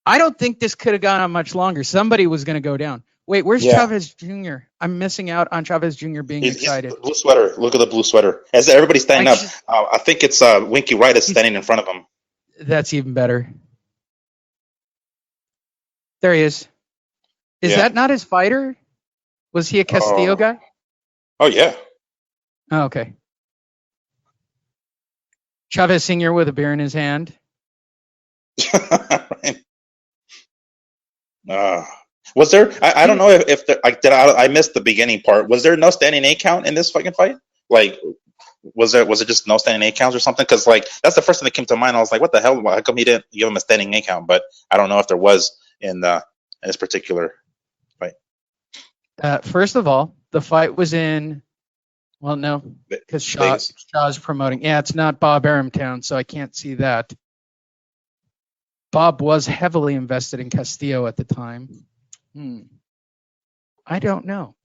I don't think this could have gone on much longer. Somebody was going to go down. Wait, where's Chavez Jr.? I'm missing out on Chavez Jr. being excited. He's blue sweater. Look at the blue sweater. As everybody's standing up, I think it's Winky Wright is standing in front of him. That's even better. There he is. Is that not his fighter? Was he a Castillo guy? Oh, yeah. Oh, okay. Chavez Sr. with a beer in his hand. Was there? I don't know if there, I missed the beginning part. Was there no standing 8 count in this fucking fight? Like, was it just no standing 8 counts or something? Because like that's the first thing that came to mind. I was like, what the hell? How come he didn't give him a standing 8 count? But I don't know if there was in this particular fight. First of all, the fight was in. Well, no, because Shaw's promoting. Yeah, it's not Bob Aramtown, so I can't see that. Bob was heavily invested in Castillo at the time. I don't know.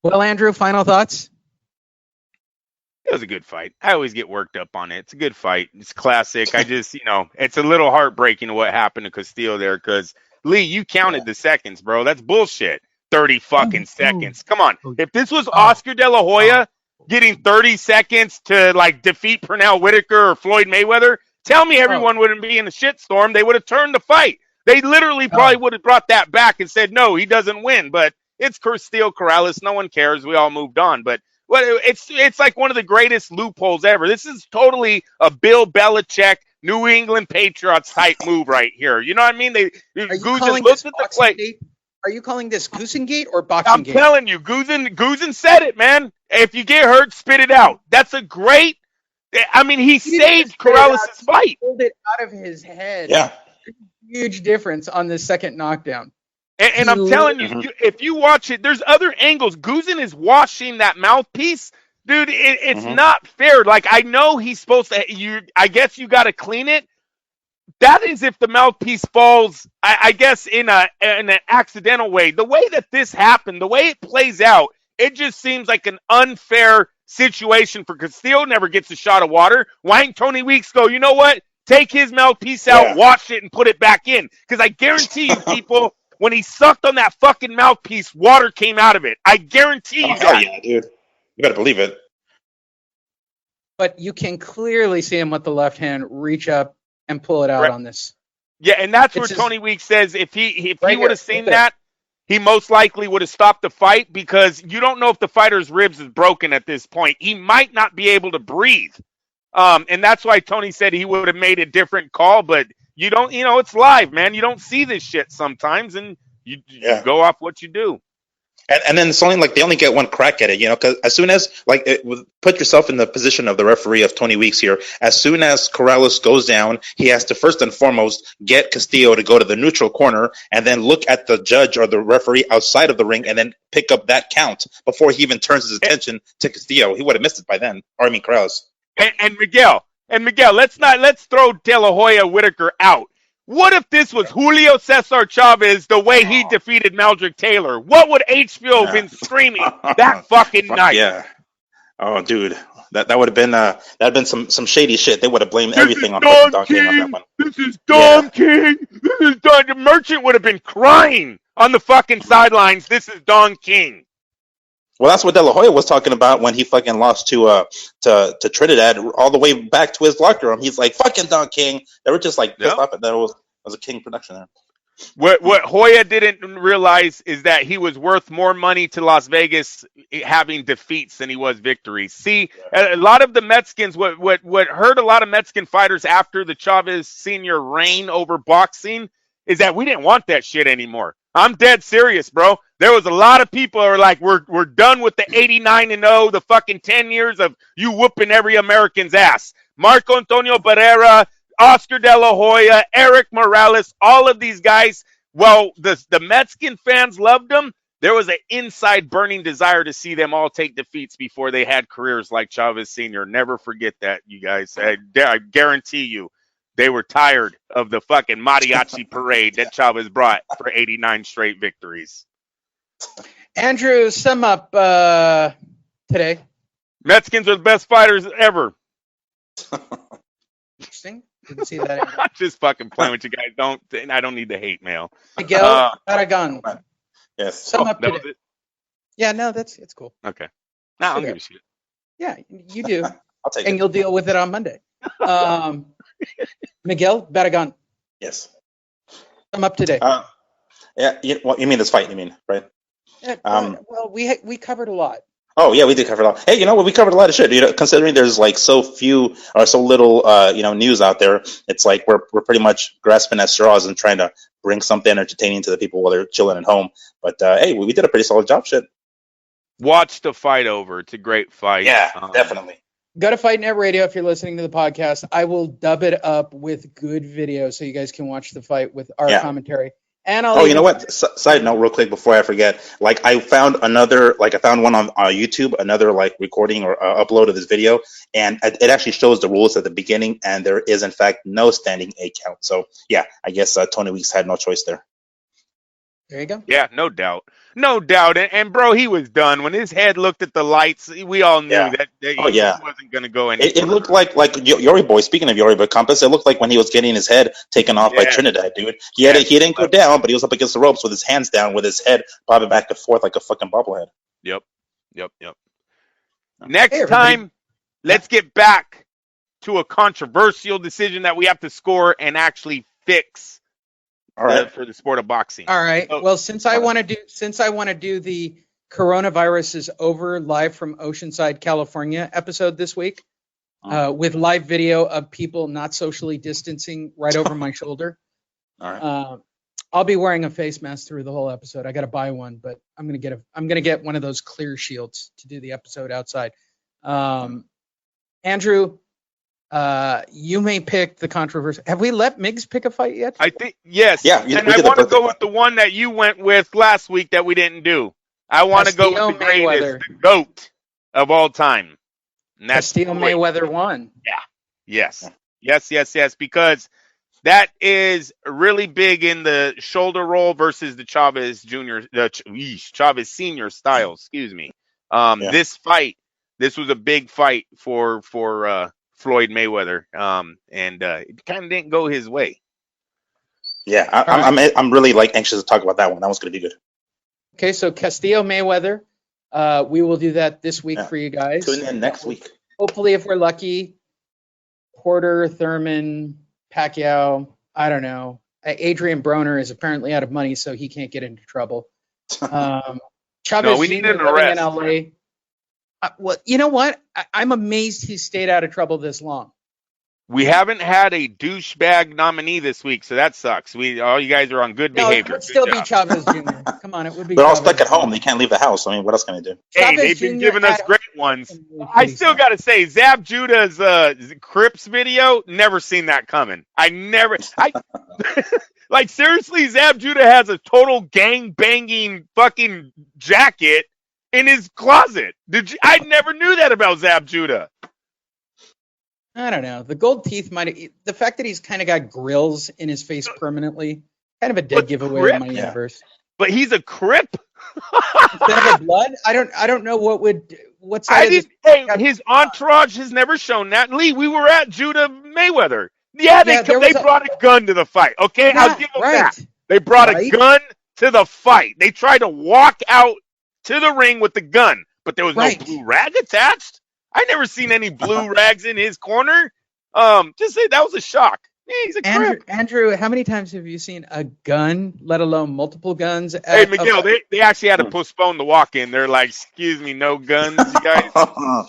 Well, Andrew, final thoughts? It was a good fight. I always get worked up on it. It's a good fight. It's classic. I just, it's a little heartbreaking what happened to Castillo there because, Lee, you counted the seconds, bro. That's bullshit. 30 fucking seconds. Come on. If this was Oscar De La Hoya getting 30 seconds to, like, defeat Pernell Whitaker or Floyd Mayweather, tell me everyone wouldn't be in a shitstorm. They would have turned the fight. They literally probably would have brought that back and said, no, he doesn't win. But it's Castillo Corrales. No one cares. We all moved on. But it's like one of the greatest loopholes ever. This is totally a Bill Belichick, New England Patriots type move right here. You know what I mean? Guzan looked at the play. Are you calling this Goosengate or Boxing Gate? I'm telling you, Guzan said it, man. If you get hurt, spit it out. That's a great. I mean, he saved Corrales' fight. Pulled it out of his head. Yeah. Huge difference on the second knockdown. And I'm telling you, if you watch it, there's other angles. Guzan is washing that mouthpiece. Dude, it's not fair. Like, I know he's supposed to, I guess you got to clean it. That is if the mouthpiece falls, I guess, in an accidental way. The way that this happened, the way it plays out, it just seems like an unfair situation for Castillo. Never gets a shot of water. Why ain't Tony Weeks go, you know what? Take his mouthpiece out, wash it, and put it back in. Because I guarantee you, people, when he sucked on that fucking mouthpiece, water came out of it. I guarantee you that. Oh, yeah, dude. You better believe it. But you can clearly see him with the left hand reach up and pull it out on this. Yeah, and that's where Tony Weeks says if he would have seen that, he most likely would have stopped the fight because you don't know if the fighter's ribs is broken at this point. He might not be able to breathe. And that's why Tony said he would have made a different call, but you don't, it's live, man. You don't see this shit sometimes, and you go off what you do. And then it's only like they only get one crack at it, because as soon as put yourself in the position of the referee of Tony Weeks here. As soon as Corrales goes down, he has to first and foremost get Castillo to go to the neutral corner and then look at the judge or the referee outside of the ring and then pick up that count before he even turns his attention to Castillo. He would have missed it by then. Corrales. And Miguel, let's throw De La Hoya Whitaker out. What if this was Julio Cesar Chavez the way he defeated Meldrick Taylor? What would HBO have been screaming that fucking night? Yeah. Oh, dude, that would have been some shady shit. They would have blamed everything on Don King on that one. This is Don King. This is Don. The Merchant would have been crying on the fucking sidelines. This is Don King. Well, that's what De La Hoya was talking about when he fucking lost to Trinidad all the way back to his locker room. He's like, fucking Don King. They were just like pissed off at that. It was a King production there. What Hoya didn't realize is that he was worth more money to Las Vegas having defeats than he was victories. See, a lot of the Mexicans, what hurt a lot of Mexican fighters after the Chavez Sr. reign over boxing is that we didn't want that shit anymore. I'm dead serious, bro. There was a lot of people who are like, we're done with the 89-0, the fucking 10 years of you whooping every American's ass. Marco Antonio Barrera, Oscar De La Hoya, Eric Morales, all of these guys, well, the Mexican fans loved them. There was an inside burning desire to see them all take defeats before they had careers like Chavez Sr. Never forget that, you guys. I guarantee you. They were tired of the fucking mariachi parade that Chavez brought for 89 straight victories. Andrew, sum up today. Mexicans are the best fighters ever. Interesting. Didn't see that. I'm just fucking playing with you guys. I don't need the hate mail. Miguel Aragon. Yes. Sum up today. Yeah, no, it's cool. Okay. No, I don't give a shit. Yeah, you do. I'll take and it. You'll deal with it on Monday. Miguel Barragan. Yes. Sum up today. Yeah. You mean this fight? You mean right? Yeah, well, we covered a lot. Oh yeah, we did cover a lot. Hey, you know what? We covered a lot of shit. You know, considering there's like so few or so little, news out there, it's like we're pretty much grasping at straws and trying to bring something entertaining to the people while they're chilling at home. But hey, we did a pretty solid job. Shit. Watch the fight over. It's a great fight. Yeah, definitely. Go to Fight Net Radio if you're listening to the podcast. I will dub it up with good video so you guys can watch the fight with our commentary. And you know what? Side note, real quick before I forget, like I found one on YouTube, another like recording or upload of this video, and it actually shows the rules at the beginning, and there is in fact no standing 8 count. So yeah, I guess Tony Weeks had no choice there. There you go. Yeah, no doubt. No doubt. And bro, he was done. When his head looked at the lights, we all knew that he wasn't going to go anywhere. It looked like Yori Boy, speaking of Yori Boy Compass, it looked like when he was getting his head taken off by Trinidad, dude. He didn't go down, but he was up against the ropes with his hands down, with his head bobbing back and forth like a fucking bobblehead. Yep. Next time, let's get back to a controversial decision that we have to score and actually fix. All right. For the sport of boxing. All right. Well, since I want to do the coronavirus is over live from Oceanside, California episode this week, with live video of people not socially distancing right over my shoulder. All right. I'll be wearing a face mask through the whole episode. I got to buy one, but I'm gonna get one of those clear shields to do the episode outside. Andrew. You may pick the controversy. Have we let Miggs pick a fight yet? I think yes. Yeah, and I want to go with the one that you went with last week that we didn't do. I want to go with the greatest, the GOAT of all time. And that's Castillo Mayweather won. Yeah. Yes. Because that is really big in the shoulder roll versus the Chavez Jr. Chavez Sr. style. Excuse me. This was a big fight for Floyd Mayweather, and it kind of didn't go his way. Yeah, I'm really like anxious to talk about that one. That one's going to be good. Okay, so Castillo Mayweather, we will do that this week for you guys. Tune in next week. Hopefully, if we're lucky, Porter, Thurman, Pacquiao, I don't know. Adrian Broner is apparently out of money, so he can't get into trouble. Chavez we need Jr. an arrest. living in LA. Well, you know what? I'm amazed he stayed out of trouble this long. We haven't had a douchebag nominee this week, so that sucks. All you guys are on good behavior. It would still be Chavez Jr. Come on, it would be. They're all stuck at home. They can't leave the house. I mean, what else can they do? Hey, they've been giving us great ones. I still got to say, Zab Judah's Crips video, never seen that coming. Like, seriously, Zab Judah has a total gang-banging fucking jacket in his closet. I never knew that about Zab Judah. I don't know. The gold teeth the fact that he's kind of got grills in his face permanently, kind of a dead giveaway in my universe. But he's a Crip. Instead of a blood, I don't know what side his entourage has never shown that. Lee, we were at Judah Mayweather. Yeah, they brought a gun to the fight. Okay, I'll give them that. They brought a gun to the fight. They tried to walk out to the ring with the gun, but there was no blue rag attached. I never seen any blue rags in his corner. Just say that was a shock. Yeah, he's a Crip. Andrew, how many times have you seen a gun, let alone multiple guns? Hey, Miguel, they actually had to postpone the walk-in. They're like, excuse me, no guns, you guys?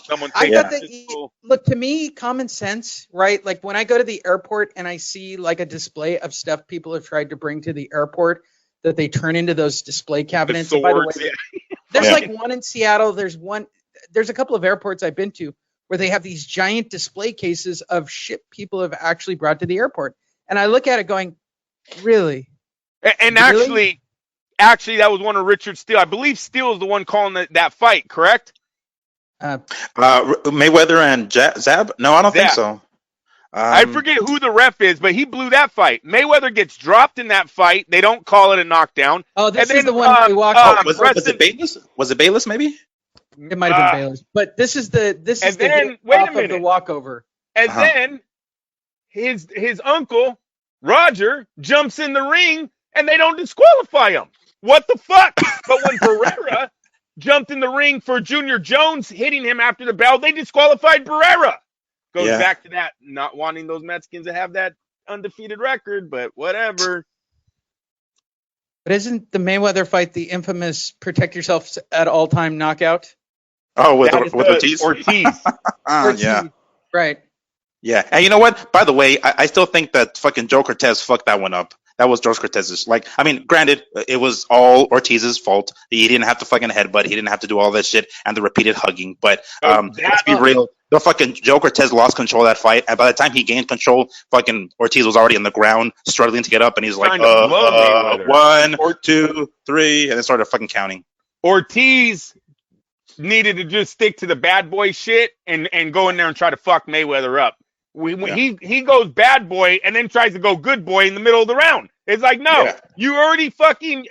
Someone take that. Look, to me, common sense, right? Like when I go to the airport and I see like a display of stuff people have tried to bring to the airport that they turn into those display cabinets. Swords, by the way, there's like one in Seattle. There's a couple of airports I've been to where they have these giant display cases of shit people have actually brought to the airport. And I look at it going, really? And really? Actually, that was one of Richard Steele. I believe Steele is the one calling that fight, correct? Mayweather and Zab? No, I don't think so. I forget who the ref is, but he blew that fight. Mayweather gets dropped in that fight. They don't call it a knockdown. Oh, this is the one where he walked out. Was it Bayless? Was it Bayless, maybe? It might have been Bayless, but this is the the walkover. And then his uncle Roger jumps in the ring, and they don't disqualify him. What the fuck? But when Barrera jumped in the ring for Junior Jones hitting him after the bell, they disqualified Barrera. Goes back to that not wanting those Mexicans to have that undefeated record, but whatever. But isn't the Mayweather fight the infamous protect yourself at all time knockout? Oh, with Ortiz? Ortiz. Yeah. Right. Yeah. And you know what? By the way, I still think that fucking Joe Cortez fucked that one up. That was George Cortez's. Like, I mean, granted, it was all Ortiz's fault. He didn't have to fucking headbutt. He didn't have to do all that shit and the repeated hugging. But let's be real. The fucking Joe Cortez lost control of that fight. And by the time he gained control, fucking Ortiz was already on the ground, struggling to get up. And he's like, 1, 2, 3. And then started fucking counting. Ortiz needed to just stick to the bad boy shit and go in there and try to fuck Mayweather up. He goes bad boy and then tries to go good boy in the middle of the round. It's like, no, you already fucking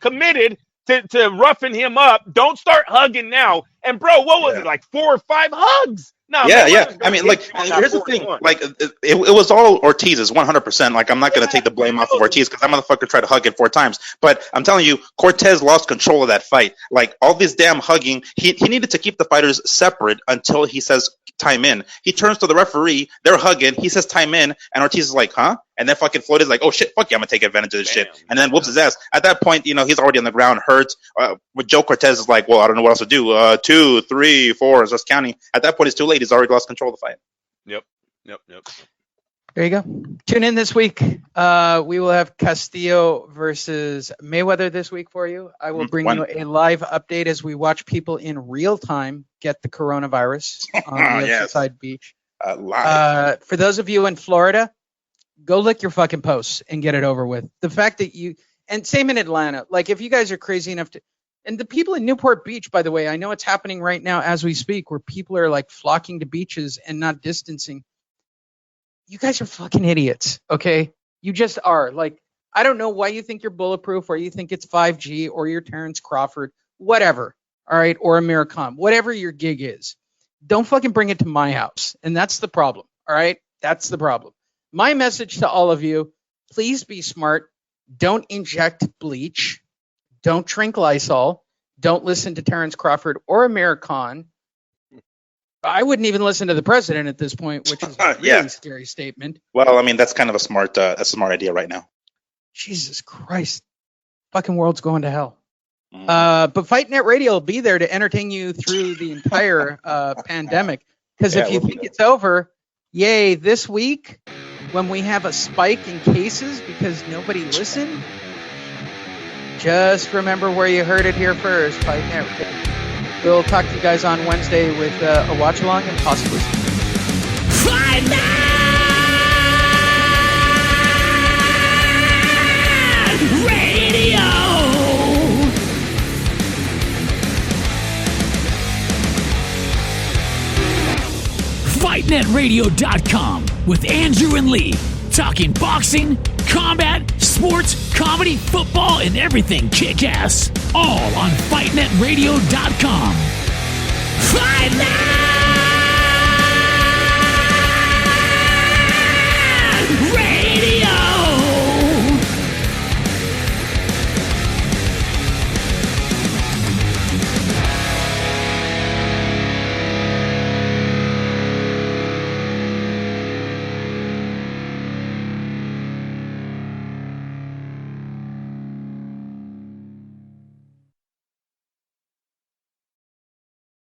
committed to roughing him up. Don't start hugging now. And bro, what was it, like 4 or 5 hugs? No, I mean, like, here's the thing. Like, it was all Ortiz's 100%. Like, I'm not going to take the blame off of Ortiz because that motherfucker tried to hug it 4 times. But I'm telling you, Cortez lost control of that fight. Like, all this damn hugging, he needed to keep the fighters separate until he says time in. He turns to the referee, they're hugging, he says time in, and Ortiz is like, huh? And then fucking Floyd is like, oh shit, fuck yeah, I'm going to take advantage of this shit. And then whoops his ass. At that point, he's already on the ground, hurt. With Joe Cortez is like, well, I don't know what else to do. 2, 3, 4, is just counting. At that point, it's too late. He's already lost control of the fight. Yep. There you go. Tune in this week. We will have Castillo versus Mayweather this week for you. I will bring you a live update as we watch people in real time get the coronavirus on the other side beach. Live. For those of you in Florida, go lick your fucking posts and get it over with. The fact that and same in Atlanta, like if you guys are crazy enough to, and the people in Newport Beach, by the way, I know it's happening right now as we speak, where people are like flocking to beaches and not distancing. You guys are fucking idiots, okay? You just are. Like, I don't know why you think you're bulletproof or you think it's 5G or you're Terrence Crawford, whatever, all right, or Amir Khan, whatever your gig is. Don't fucking bring it to my house. And that's the problem, all right? That's the problem. My message to all of you, please be smart. Don't inject bleach. Don't drink Lysol. Don't listen to Terrence Crawford or Amir Khan. I wouldn't even listen to the president at this point, which is a really scary statement. Well, I mean, that's kind of a smart idea right now. Jesus Christ. Fucking world's going to hell. But Fight Net Radio will be there to entertain you through the entire pandemic. Because if you think it's over, yay, this week, when we have a spike in cases because nobody listened, just remember where you heard it here first. Fight Net Radio. We'll talk to you guys on Wednesday with a watch along and possibly Fight Net Radio. Fight FightNetRadio.com with Andrew and Lee, talking boxing, combat, sports, comedy, football, and everything kick-ass. All on FightNetRadio.com. Fight Night!